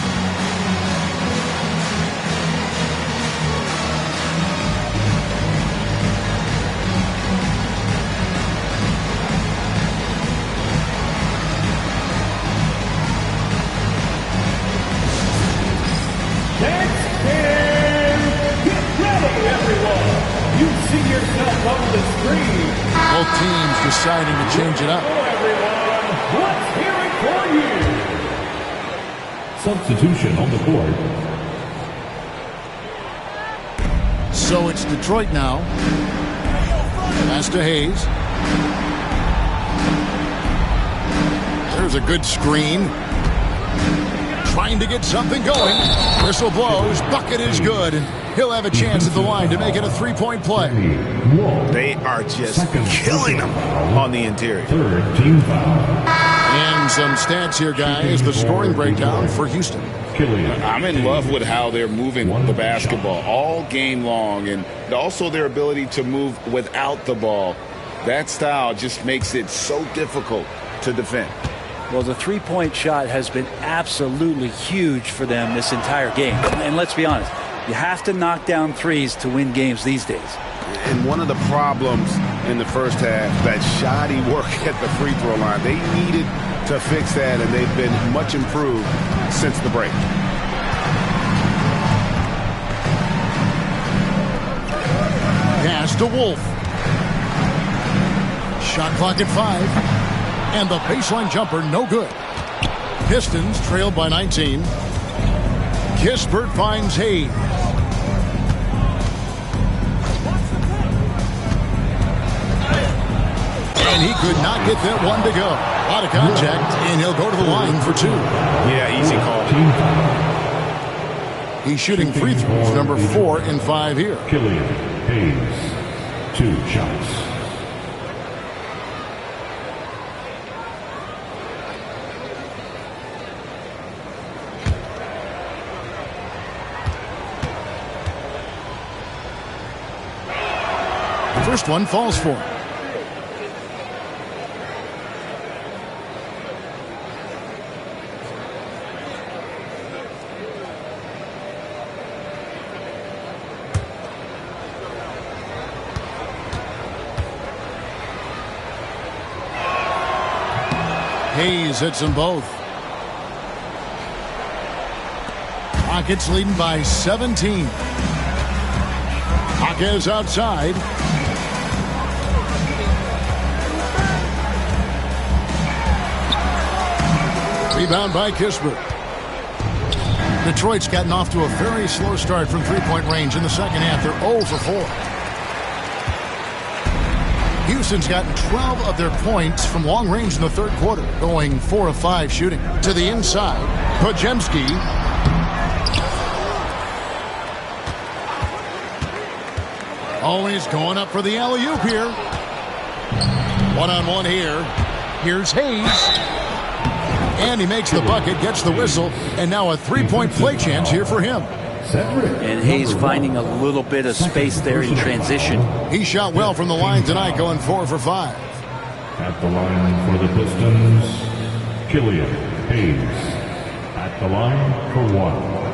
Both teams deciding to change it up. Let's hear it for you. Substitution on the board. So it's Detroit now. Pass to Hayes. There's a good screen. Trying to get something going. Whistle blows. Bucket is good. And he'll have a chance at the line to make it a 3-point play. They are just killing them on the interior. Third team foul. And some stats here, guys. The scoring breakdown for Houston. I'm in love with how they're moving the basketball all game long, and also their ability to move without the ball. That style just makes it so difficult to defend. Well, the 3-point shot has been absolutely huge for them this entire game. And let's be honest, you have to knock down threes to win games these days. And one of the problems in the first half, that shoddy work at the free throw line, they needed to fix that, and they've been much improved since the break. Pass to Wolf. Shot clock at 5. And the baseline jumper, no good. Pistons trailed by 19. Kispert finds Hayes. And he could not get that one to go. A lot of contact, and he'll go to the line for 2. Yeah, easy call. He's shooting free throws, number 4 in 5 here. Killian Hayes, 2 shots. First one falls for him. Hayes hits them both. Rockets leading by 17. Jaquez outside. Rebound by Kispert. Detroit's gotten off to a very slow start from three-point range in the second half. They're 0 for 4. Houston's gotten 12 of their points from long range in the third quarter, going 4 of 5 shooting. To the inside, Podziemski. Always going up for the alley-oop here. One-on-one here. Here's Hayes. And he makes the bucket, gets the whistle, and now a three-point play chance here for him. And Hayes finding a little bit of space there in transition. He shot well from the line tonight, going 4 for 5. At the line for the Pistons, Killian Hayes. At the line for 1.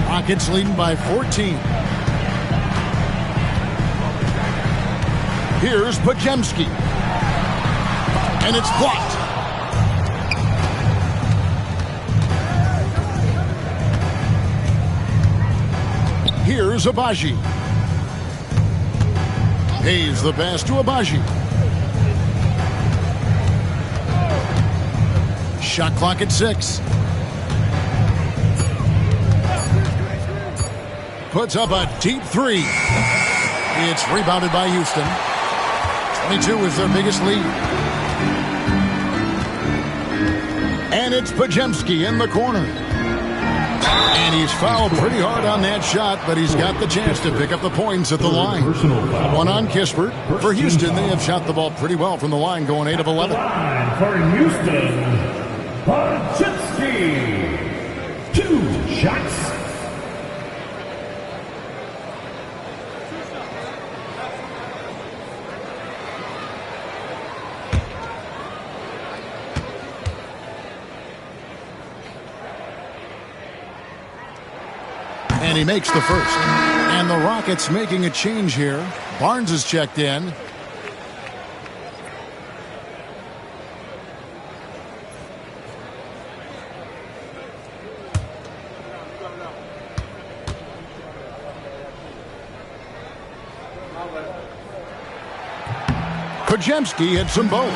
Rockets leading by 14. Here's Podziemski. And it's blocked. Here's Abaji. Hayes the pass to Abaji. Shot clock at 6. Puts up a deep three. It's rebounded by Houston. 22 is their biggest lead. And it's Podziemski in the corner. And he's fouled pretty hard on that shot, but he's got the chance to pick up the points at the line. One on Kispert. For Houston, they have shot the ball pretty well from the line, going 8 of 11. For Houston, Podziemski. 2 shots. And he makes the first. And the Rockets making a change here. Barnes is checked in. Podziemski hits them both.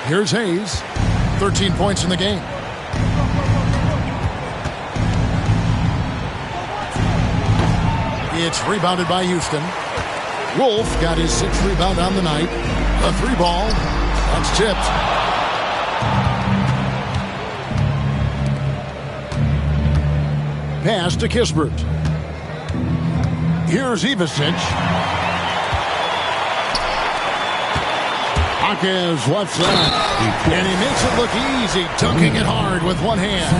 Here's Hayes. 13 points in the game. It's rebounded by Houston. Wolf got his 6th rebound on the night. A 3-ball. That's tipped. Pass to Kispert. Here's Ivasic. Jaquez left side. And he makes it look easy, dunking it hard with one hand.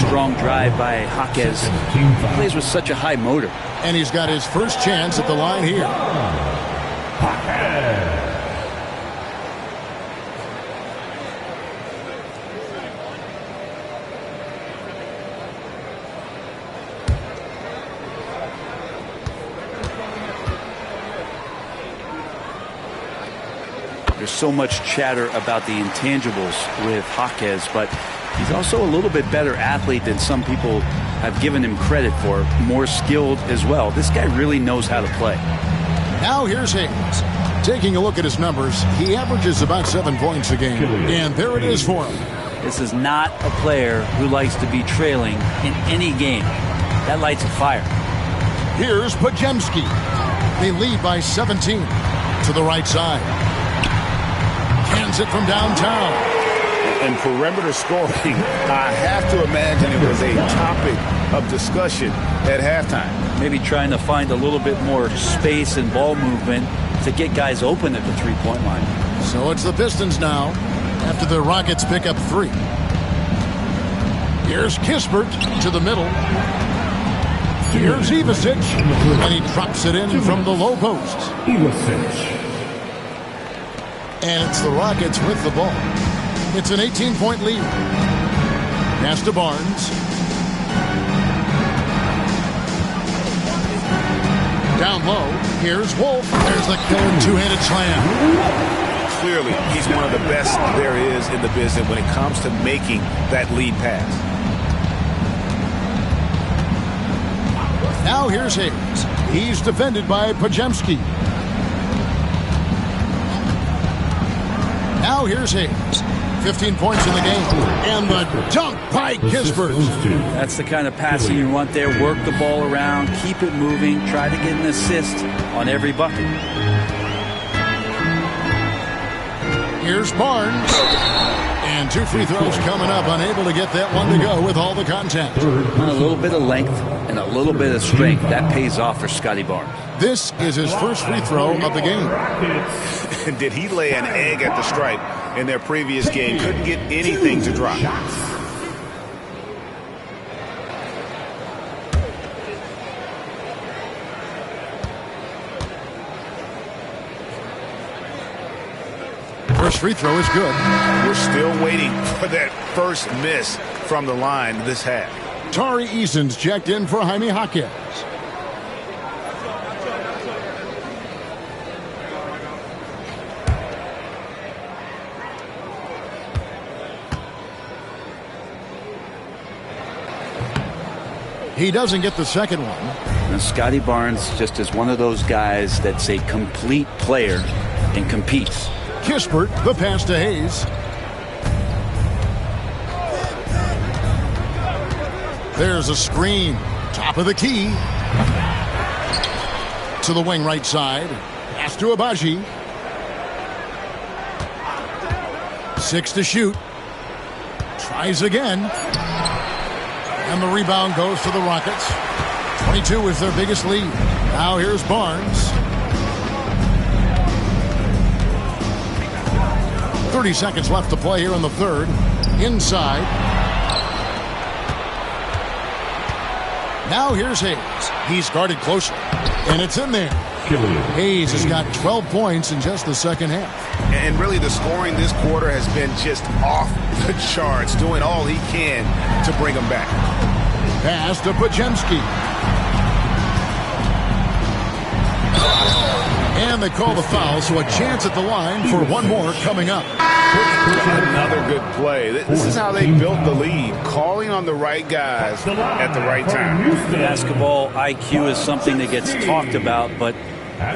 Strong drive by Jaquez. He plays with such a high motor. And he's got his first chance at the line here. There's so much chatter about the intangibles with Jaquez, but he's also a little bit better athlete than some people have given him credit for. More skilled as well. This guy really knows how to play. Now here's Hayes. Taking a look at his numbers, he averages about 7 points a game. And there it is for him. This is not a player who likes to be trailing in any game. That lights a fire. Here's Podziemski. They lead by 17 to the right side. Hands it from downtown. And perimeter scoring, I have to imagine it was a topic of discussion at halftime. Maybe trying to find a little bit more space and ball movement to get guys open at the three-point line. So it's the Pistons now after the Rockets pick up 3. Here's Kispert to the middle. Here's Ivasic. And he drops it in from the low post. And it's the Rockets with the ball. It's an 18-point lead. Pass to Barnes. Down low. Here's Wolf. There's the killer two-handed slam. Clearly, he's one of the best there is in the business when it comes to making that lead pass. Now here's Hayes. He's defended by Pajemski. Now here's Hayes. 15 points in the game. And the dunk by Kispert. That's the kind of passing you want there. Work the ball around, keep it moving, try to get an assist on every bucket. Here's Barnes. And 2 free throws coming up. Unable to get that one to go with all the contact. A little bit of length and a little bit of strength. That pays off for Scotty Barnes. This is his first free throw of the game. And did he lay an egg at the stripe in their previous game? Couldn't get anything to drop. First free throw is good. We're still waiting for that first miss from the line this half. Tari Eason's checked in for Jaime Jaquez. He doesn't get the second one. And Scotty Barnes just is one of those guys that's a complete player and competes. Kispert, the pass to Hayes. There's a screen. Top of the key. To the wing right side. Pass to Abaji. 6 to shoot. Tries again. And the rebound goes to the Rockets. 22 is their biggest lead. Now here's Barnes. 30 seconds left to play here in the third. Inside. Now here's Hayes. He's guarded closely. And it's in there. Hayes has got 12 points in just the second half. And really the scoring this quarter has been just off the charts, doing all he can to bring them back. Pass to Pajemski. And they call the foul, so a chance at the line for one more coming up. Another good play. This is how they built the lead, calling on the right guys at the right time. Basketball IQ is something that gets talked about, but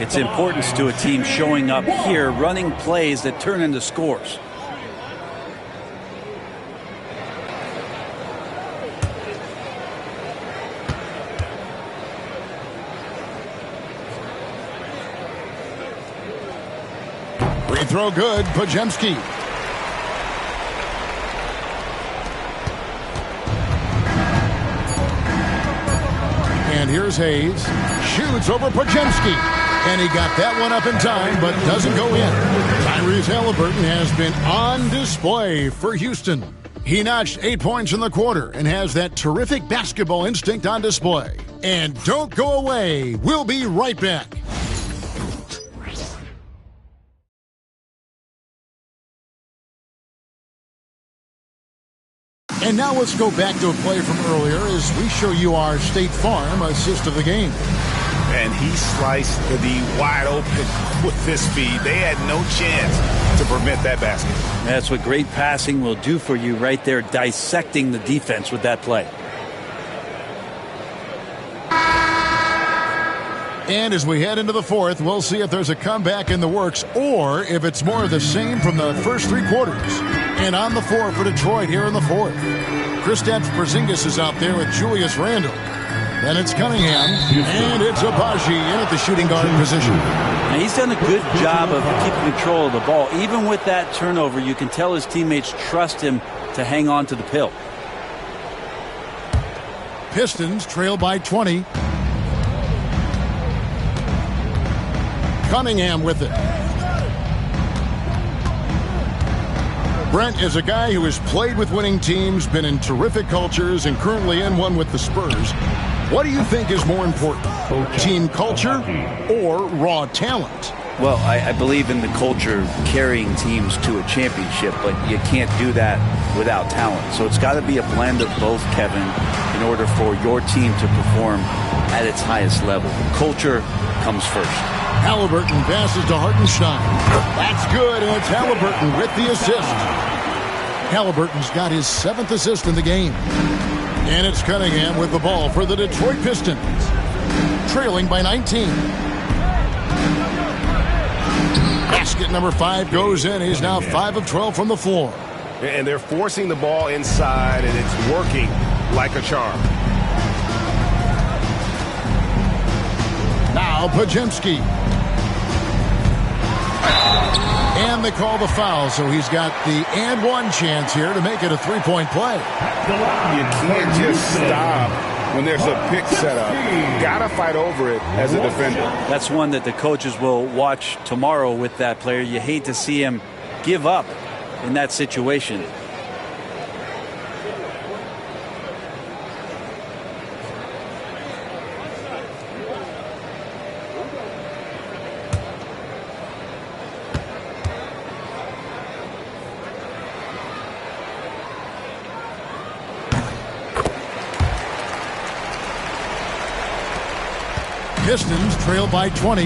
its importance to a team showing up here, running plays that turn into scores. Free throw good, Pajemski. And here's Hayes. Shoots over Pajemski. And he got that one up in time, but doesn't go in. Tyrese Halliburton has been on display for Houston. He notched 8 points in the quarter and has that terrific basketball instinct on display. And don't go away. We'll be right back. And now let's go back to a play from earlier as we show you our State Farm assist of the game. And he sliced the wide open with this speed. They had no chance to prevent that basket. That's what great passing will do for you right there, dissecting the defense with that play. And as we head into the fourth, we'll see if there's a comeback in the works or if it's more of the same from the first 3 quarters. And on the floor for Detroit here in the fourth. Kristaps Porzingis is out there with Julius Randle. Then it's Cunningham, and it's Abaji in at the shooting guard position. Now he's done a good job of keeping control of the ball. Even with that turnover, you can tell his teammates trust him to hang on to the pill. Pistons trail by 20. Cunningham with it. Brent is a guy who has played with winning teams, been in terrific cultures, and currently in one with the Spurs. What do you think is more important, team culture or raw talent? Well, I believe in the culture carrying teams to a championship, but you can't do that without talent. So it's got to be a blend of both, Kevin, in order for your team to perform at its highest level. Culture comes first. Halliburton passes to Hartenstein. That's good, and it's Halliburton with the assist. Halliburton's got his 7th assist in the game. And it's Cunningham with the ball for the Detroit Pistons, trailing by 19. Basket number 5 goes in. He's now 5 of 12 from the floor. And they're forcing the ball inside, and it's working like a charm. Now Podziemski. And they call the foul, so he's got the and one chance here to make it a 3-point play. You can't just stop when there's a pick set up. Gotta fight over it as a defender. That's one that the coaches will watch tomorrow with that player. You hate to see him give up in that situation. Pistons trail by 20.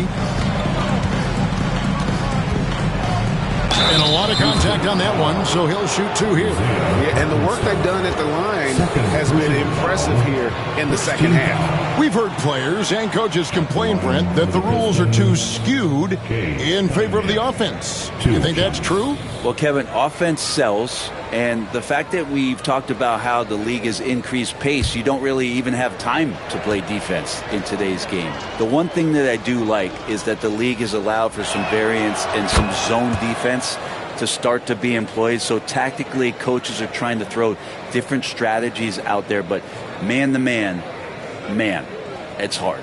And a lot of contact on that one, so he'll shoot 2 here. Yeah, and the work they've done at the line has been impressive here in the second half. We've heard players and coaches complain, Brent, that the rules are too skewed in favor of the offense. Do you think that's true? Well, Kevin, offense sells, and the fact that we've talked about how the league has increased pace, you don't really even have time to play defense in today's game. The one thing that I do like is that the league has allowed for some variance and some zone defense to start to be employed. So tactically, coaches are trying to throw different strategies out there, but man to man, it's hard.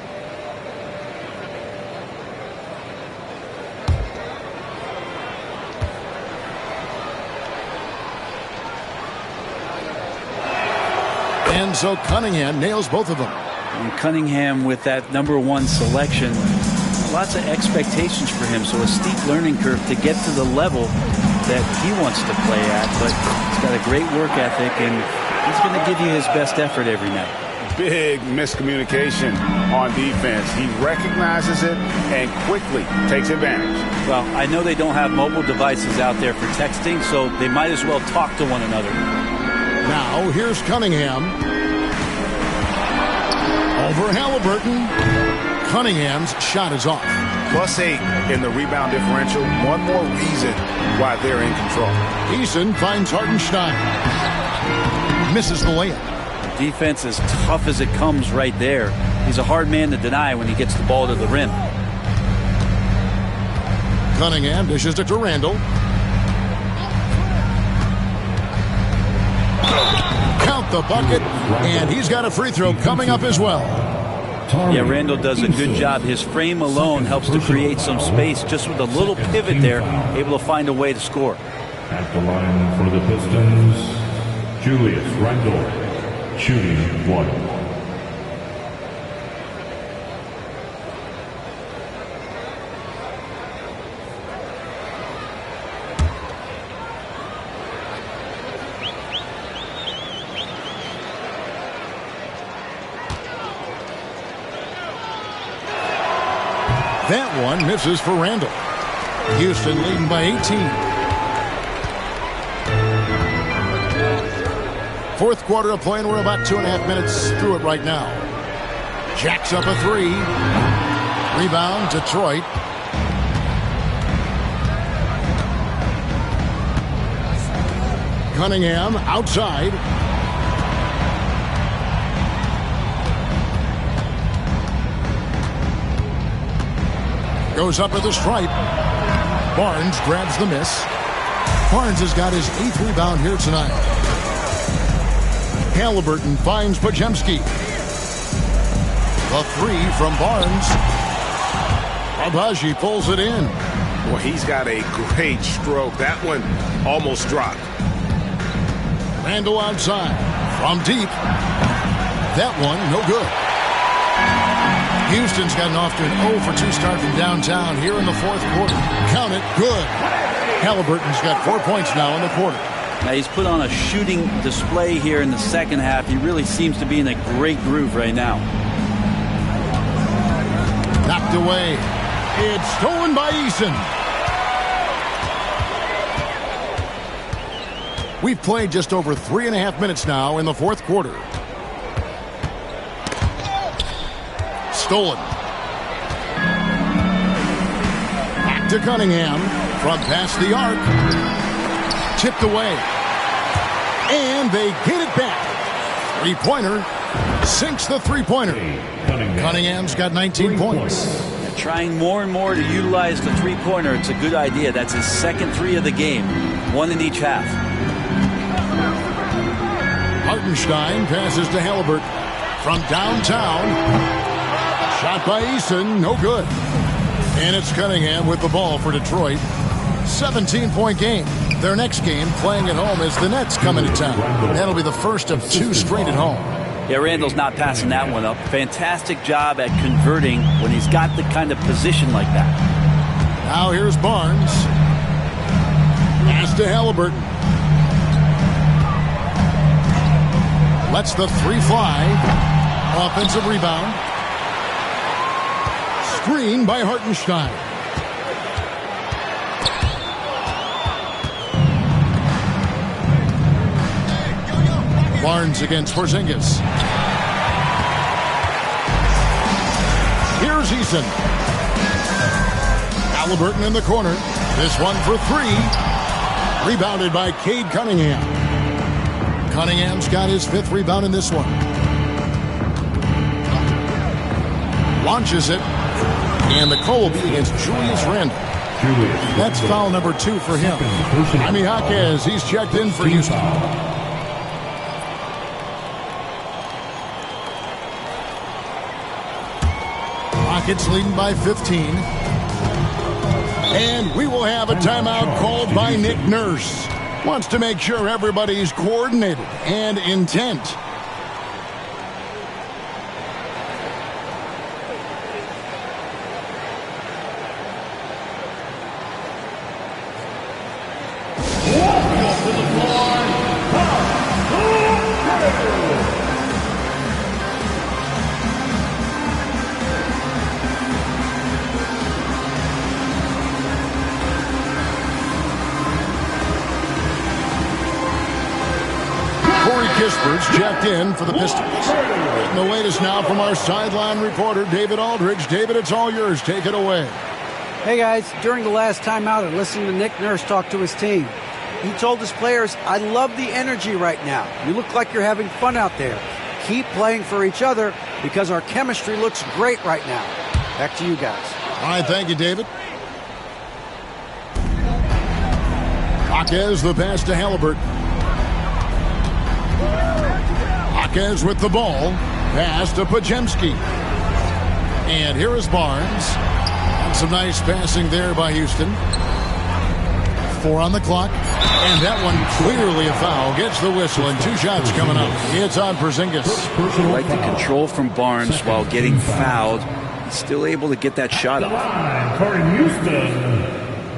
And so Cunningham nails both of them. And Cunningham with that #1 selection, lots of expectations for him. So a steep learning curve to get to the level that he wants to play at. But he's got a great work ethic, and he's going to give you his best effort every night. Big miscommunication on defense. He recognizes it and quickly takes advantage. Well, I know they don't have mobile devices out there for texting, so they might as well talk to one another. Now, here's Cunningham. Over Halliburton. Cunningham's shot is off. +8 in the rebound differential. One more reason why they're in control. Eason finds Hartenstein. Misses the layup. Defense as tough as it comes right there. He's a hard man to deny when he gets the ball to the rim. Cunningham dishes it to Randall. Count the bucket, and he's got a free throw coming up as well. Yeah, Randall does a good job. His frame alone helps to create some space. Just with a little pivot there, able to find a way to score. At the line for the Pistons, Julius Randle, shooting 1. That one misses for Randall. Houston leading by 18. Fourth quarter of play, and we're about 2.5 minutes through it right now. Jacks up a 3. Rebound, Detroit. Cunningham outside. Goes up at the stripe. Barnes grabs the miss. Barnes has got his 8th rebound here tonight. Halliburton finds Podziemski. A 3 from Barnes. Abaji pulls it in. Well, he's got a great stroke. That one almost dropped. Randall outside. From deep. That one no good. Houston's gotten off to an 0 for 2 start from downtown here in the fourth quarter. Count it, good. Halliburton's got 4 points now in the quarter. Now he's put on a shooting display here in the second half. He really seems to be in a great groove right now. Knocked away. It's stolen by Eason. We've played just over 3.5 minutes now in the fourth quarter. Stolen. Back to Cunningham from past the arc. Tipped away. And they get it back. Three-pointer. Sinks the three-pointer. Cunningham's got 19 points. Trying more and more to utilize the three-pointer. It's a good idea. That's his second three of the game. One in each half. Hartenstein passes to Halliburton from downtown. Shot by Eason, no good. And it's Cunningham with the ball for Detroit. 17-point game. Their next game, playing at home, as the Nets come into town. That'll be the first of 2 straight at home. Yeah, Randall's not passing that one up. Fantastic job at converting when he's got the kind of position like that. Now here's Barnes. Pass to Halliburton. Lets the three fly. Offensive rebound. Screen by Hartenstein. Barnes against Porzingis. Here's Eason. Halliburton in the corner. This one for 3. Rebounded by Cade Cunningham. Cunningham's got his 5th rebound in this one. Launches it. And the call will be against Julius Randle. That's foul number 2 for him. Jaime Jaquez, he's checked in for Houston. Rockets leading by 15. And we will have a timeout called by Nick Nurse. Wants to make sure everybody's coordinated and intent. Kispert's checked in for the Pistons. And the latest now from our sideline reporter, David Aldridge. David, it's all yours. Take it away. Hey, guys. During the last timeout and listening to Nick Nurse talk to his team, he told his players, I love the energy right now. You look like you're having fun out there. Keep playing for each other because our chemistry looks great right now. Back to you guys. All right, thank you, David. Jaquez the pass to Halliburton. Jaquez with the ball. Pass to Podziemski. And here is Barnes. And some nice passing there by Houston. 4 on the clock. And that one clearly a foul. Gets the whistle and 2 shots coming up. It's on Porzingis. I like the control from Barnes while getting fouled. He's still able to get that shot off. For Houston,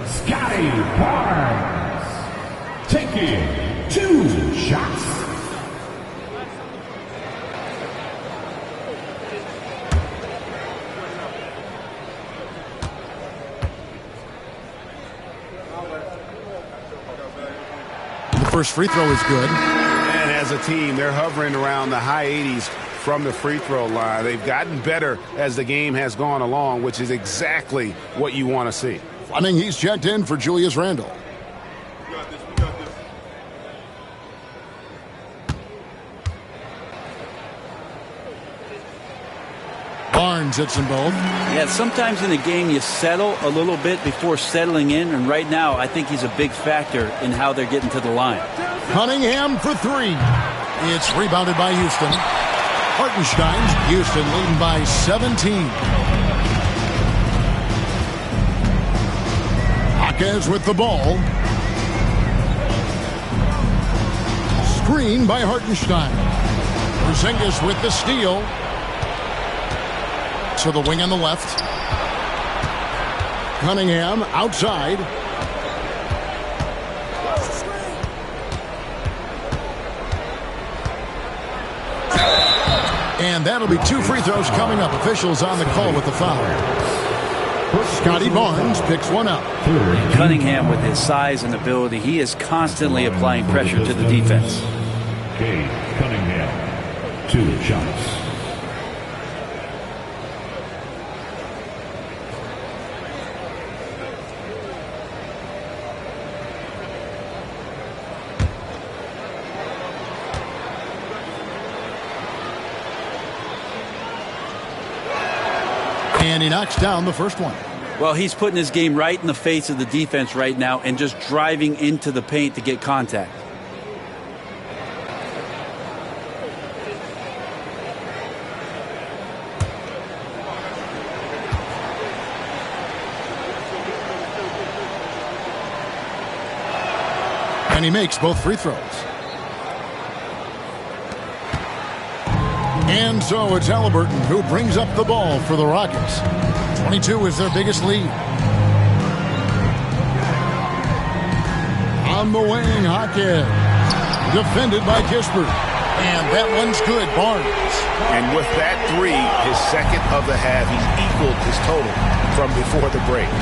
Scotty Barnes. Taking 2 shots. First free throw is good. And as a team, they're hovering around the high 80s from the free throw line. They've gotten better as the game has gone along, which is exactly what you want to see. Fleming, he's checked in for Julius Randle. Barnes hits them both. Yeah, sometimes in a game you settle a little bit before settling in, and right now I think he's a big factor in how they're getting to the line. Cunningham for 3. It's rebounded by Houston. Hartenstein, Houston leading by 17. Jaquez with the ball. Screen by Hartenstein. Porzingis with the steal. to the wing on the left. Cunningham outside. And that'll be 2 free throws coming up. Officials on the call with the foul. Scotty Barnes picks one up. Cunningham, with his size and ability, he is constantly applying pressure to the defense. Cade Cunningham, 2 shots. And he knocks down the first one. Well, he's putting his game right in the face of the defense right now and just driving into the paint to get contact. And he makes both free throws. And so it's Halliburton who brings up the ball for the Rockets. 22 is their biggest lead. On the wing, Hawkins. Defended by Kispert. And that one's good, Barnes. And with that 3, his second of the half, he's equaled his total from before the break.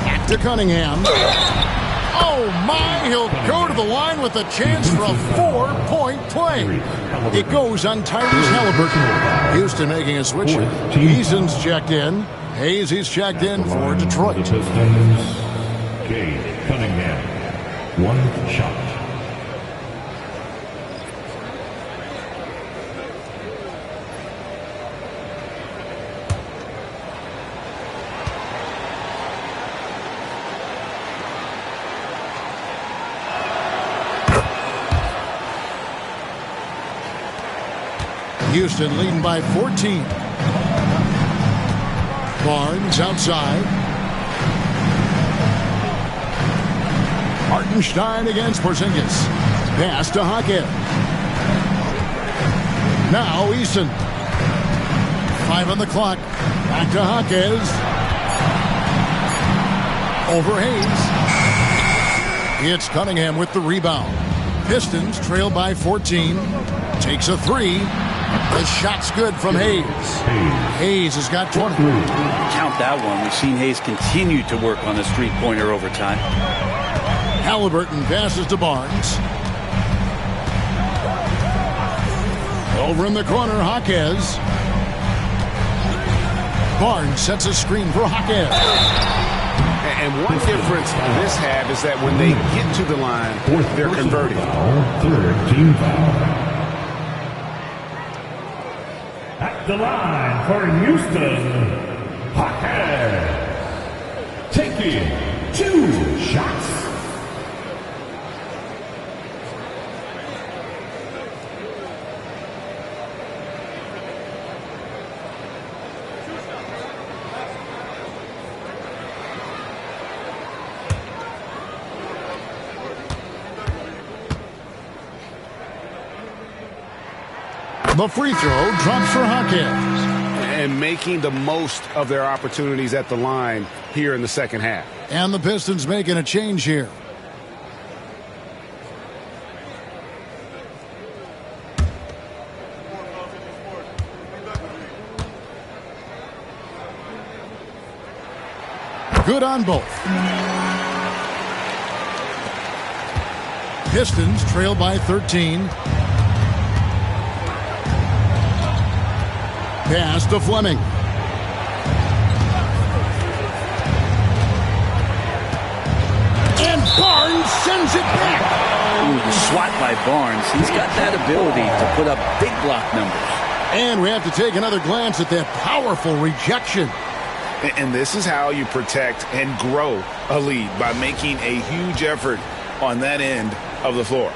Back to Cunningham. Oh, my, he'll go to the line with a chance for a 4-point play. It goes on Tyrese Halliburton. Houston making a switch. Eason's checked in. Hayes, he's checked in for Detroit. Cade Cunningham, 1 shot. Houston leading by 14. Barnes outside. Hartenstein against Porzingis. Pass to Hawkins. Now Eason. 5 on the clock. Back to Hawkins. Over Hayes. It's Cunningham with the rebound. Pistons trail by 14. Takes a 3. The shot's good from Hayes. Hayes has got 20. Count that one. We've seen Hayes continue to work on the three-pointer over time. Halliburton passes to Barnes. Over in the corner, Hawkins. Barnes sets a screen for Hawkins. And one difference this half is that when they get to the line, they're converting. 3rd team foul. At the line for Houston, Hawkins, taking 2 shots. The free throw drops for Hawkins. And making the most of their opportunities at the line here in the second half. And the Pistons making a change here. Good on both. Pistons trail by 13. Pass to Fleming. And Barnes sends it back. Ooh, the swat by Barnes. He's got that ability to put up big block numbers. And we have to take another glance at that powerful rejection. And this is how you protect and grow a lead, by making a huge effort on that end of the floor.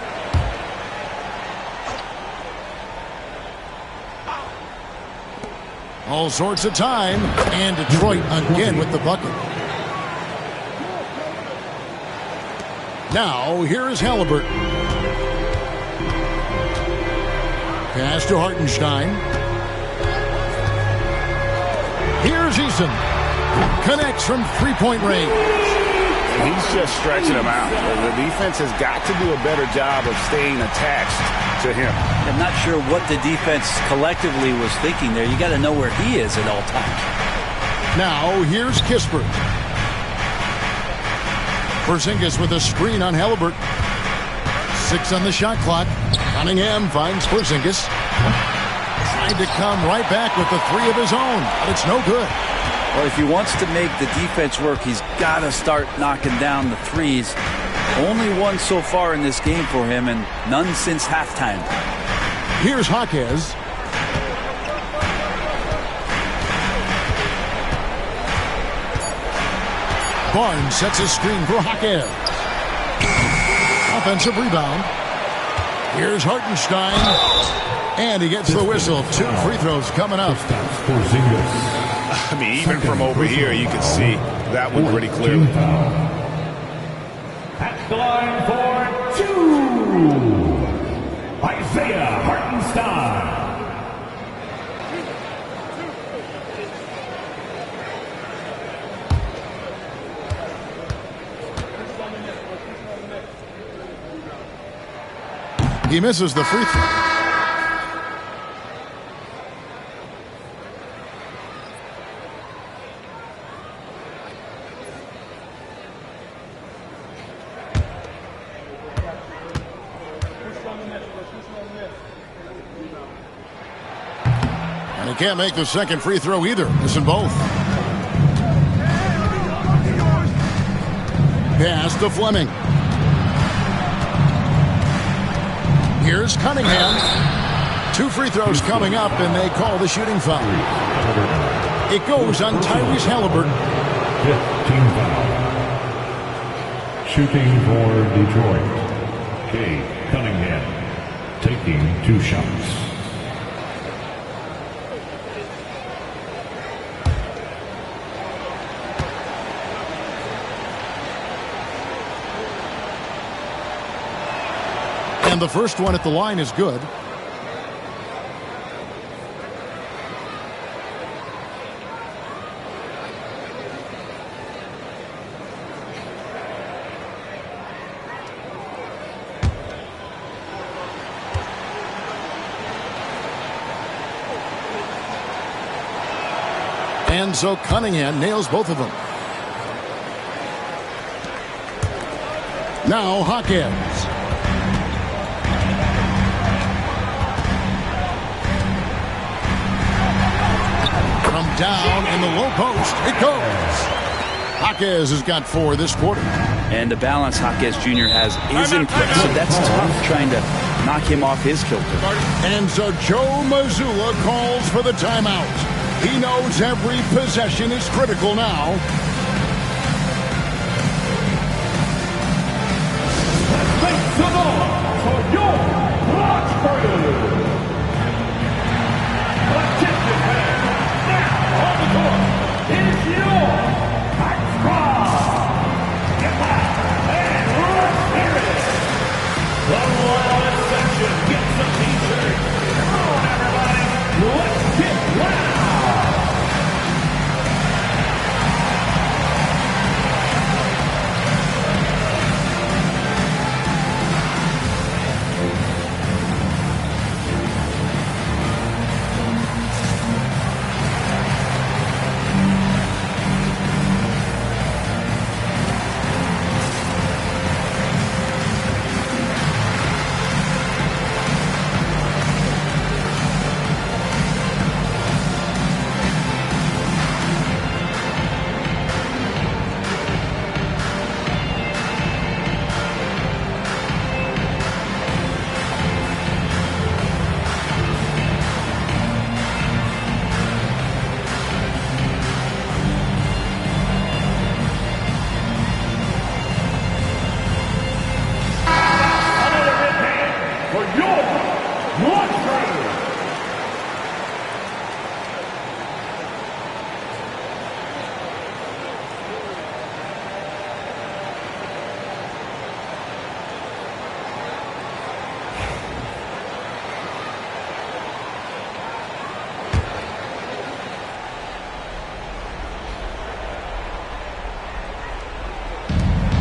All sorts of time, and Detroit again with the bucket. Now, here is Halliburton. Pass to Hartenstein. Here's Eason. Connects from three-point range. He's just stretching him out. The defense has got to do a better job of staying attached to him. I'm not sure what the defense collectively was thinking there. You got to know where he is at all times. Now, here's Kispert. Porzingis with a screen on Halliburton. 6 on the shot clock. Cunningham finds Porzingis. Tried to come right back with the 3 of his own, but it's no good. Well, if he wants to make the defense work, he's got to start knocking down the threes. Only one so far in this game for him, and none since halftime. Here's Jaquez. Barnes sets a screen for Jaquez. Offensive rebound. Here's Hartenstein. And he gets the whistle. 2 free throws coming up. I mean, even from over here, you can see that one pretty clearly. At the line for 2, Isaiah Hartenstein. He misses the free throw. And he can't make the second free throw either. Missing both. Pass to Fleming. Here's Cunningham. 2 free throws coming up, and they call the shooting foul. It goes on Tyrese Halliburton. 15 foul. Shooting for Detroit. Kay Cunningham taking 2 shots. And the first one at the line is good. And so Cunningham nails both of them. Now Hawkins. From down in the low post, it goes. Hawkins has got 4 this quarter. And the balance Hawkins Jr. has is in place, so that's tough trying to knock him off his kilter. And so Joe Mazzulla calls for the timeout. He knows every possession is critical now. Thanks the ball for your Rockford. Attention fans, now on the court is your Get back and let's hear it. The loudest section gets the t-shirt. Come on, everybody, let's get loud.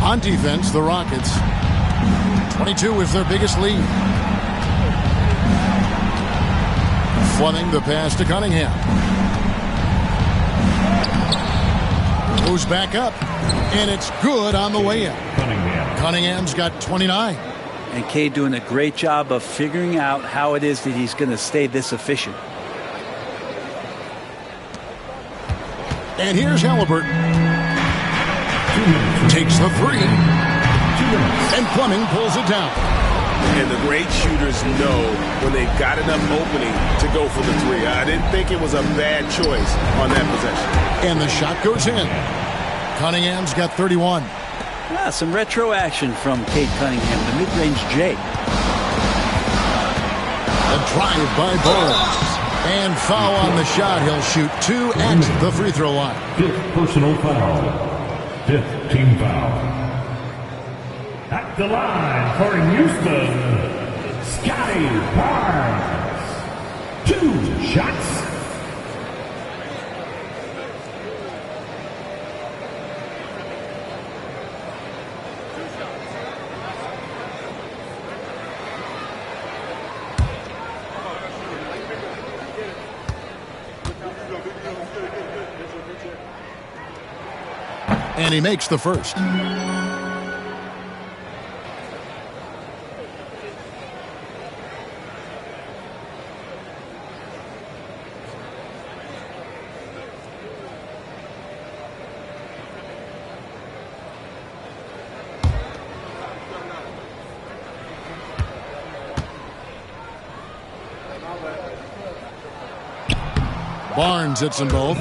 On defense, the Rockets. 22 is their biggest lead. Fleming the pass to Cunningham. Moves back up, and it's good on the way in. Cunningham's got 29. And Cade doing a great job of figuring out how it is that he's going to stay this efficient. And here's Halliburton. Takes the three. And Fleming pulls it down. And the great shooters know when they've got enough opening to go for the three. I didn't think it was a bad choice on that possession. And the shot goes in. Cunningham's got 31. Some retro action from Cade Cunningham, the mid-range J. A drive by Barnes. And foul on the shot. He'll shoot 2 at the free throw line. 5th personal foul. 5th team foul. At the line for Houston, Scotty Barnes. 2 shots. And he makes the first. Barnes hits them both.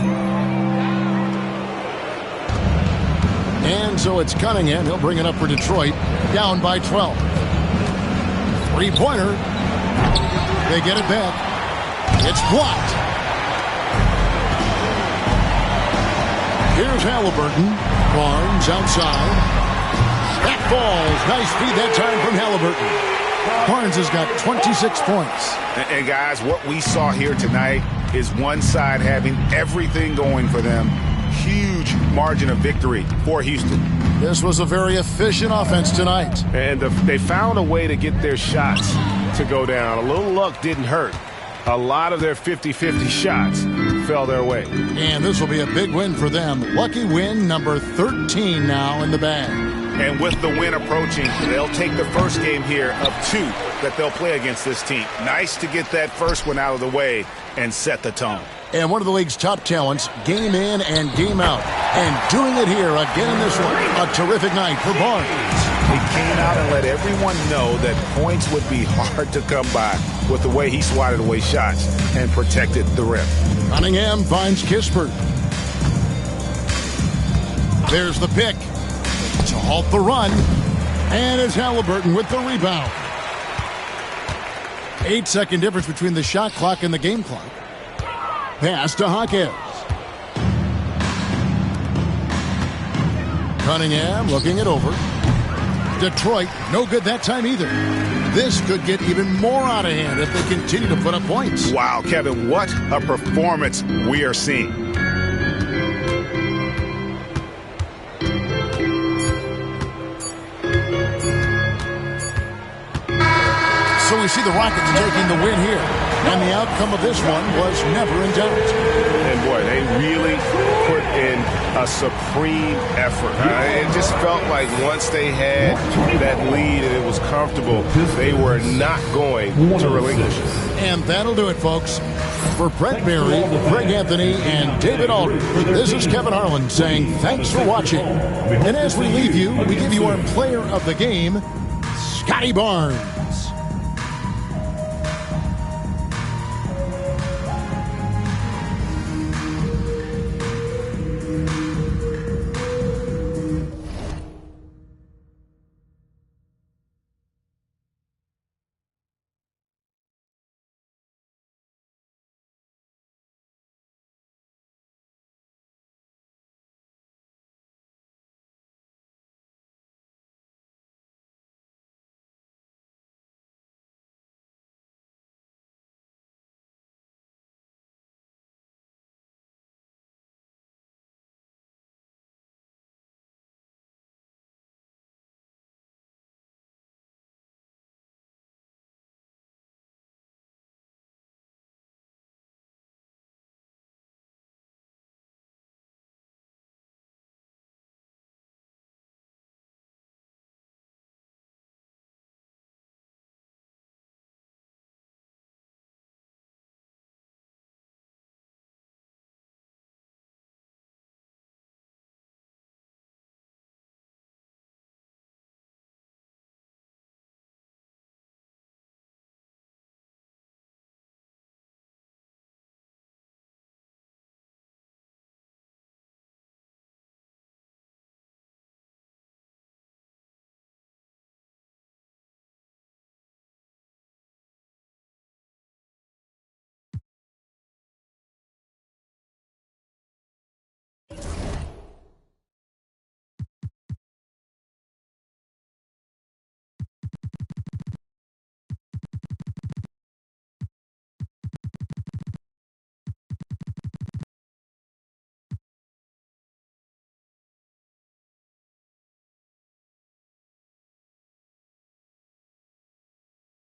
And so it's Cunningham. He'll bring it up for Detroit. Down by 12. Three-pointer. They get it back. It's blocked. Here's Halliburton. Barnes outside. That falls. Nice feed that time from Halliburton. Barnes has got 26 points. And guys, what we saw here tonight is one side having everything going for them. Huge margin of victory for Houston. This was a very efficient offense tonight. And they found a way to get their shots to go down. A little luck didn't hurt. A lot of their 50-50 shots fell their way. And this will be a big win for them. Lucky win number 13 now in the bag. And with the win approaching, they'll take the first game here of 2 that they'll play against this team. Nice to get that first one out of the way and set the tone. And one of the league's top talents, game in and game out. And doing it here again in this one. A terrific night for Barnes. He came out and let everyone know that points would be hard to come by with the way he swatted away shots and protected the rim. Cunningham finds Kispert. There's the pick to halt the run. And it's Halliburton with the rebound. 8-second difference between the shot clock and the game clock. Pass to Hawkins. Cunningham looking it over. Detroit, no good that time either. This could get even more out of hand if they continue to put up points. Wow, Kevin, what a performance we are seeing. So we see the Rockets taking the win here. And the outcome of this one was never in doubt. And boy, they really put in a supreme effort. It just felt like once they had that lead and it was comfortable, they were not going to relinquish it. And that'll do it, folks. For Brett Berry, Greg Anthony, and David Aldridge, this is Kevin Harlan saying thanks for watching. And as we leave you, we give you our player of the game, Scotty Barnes.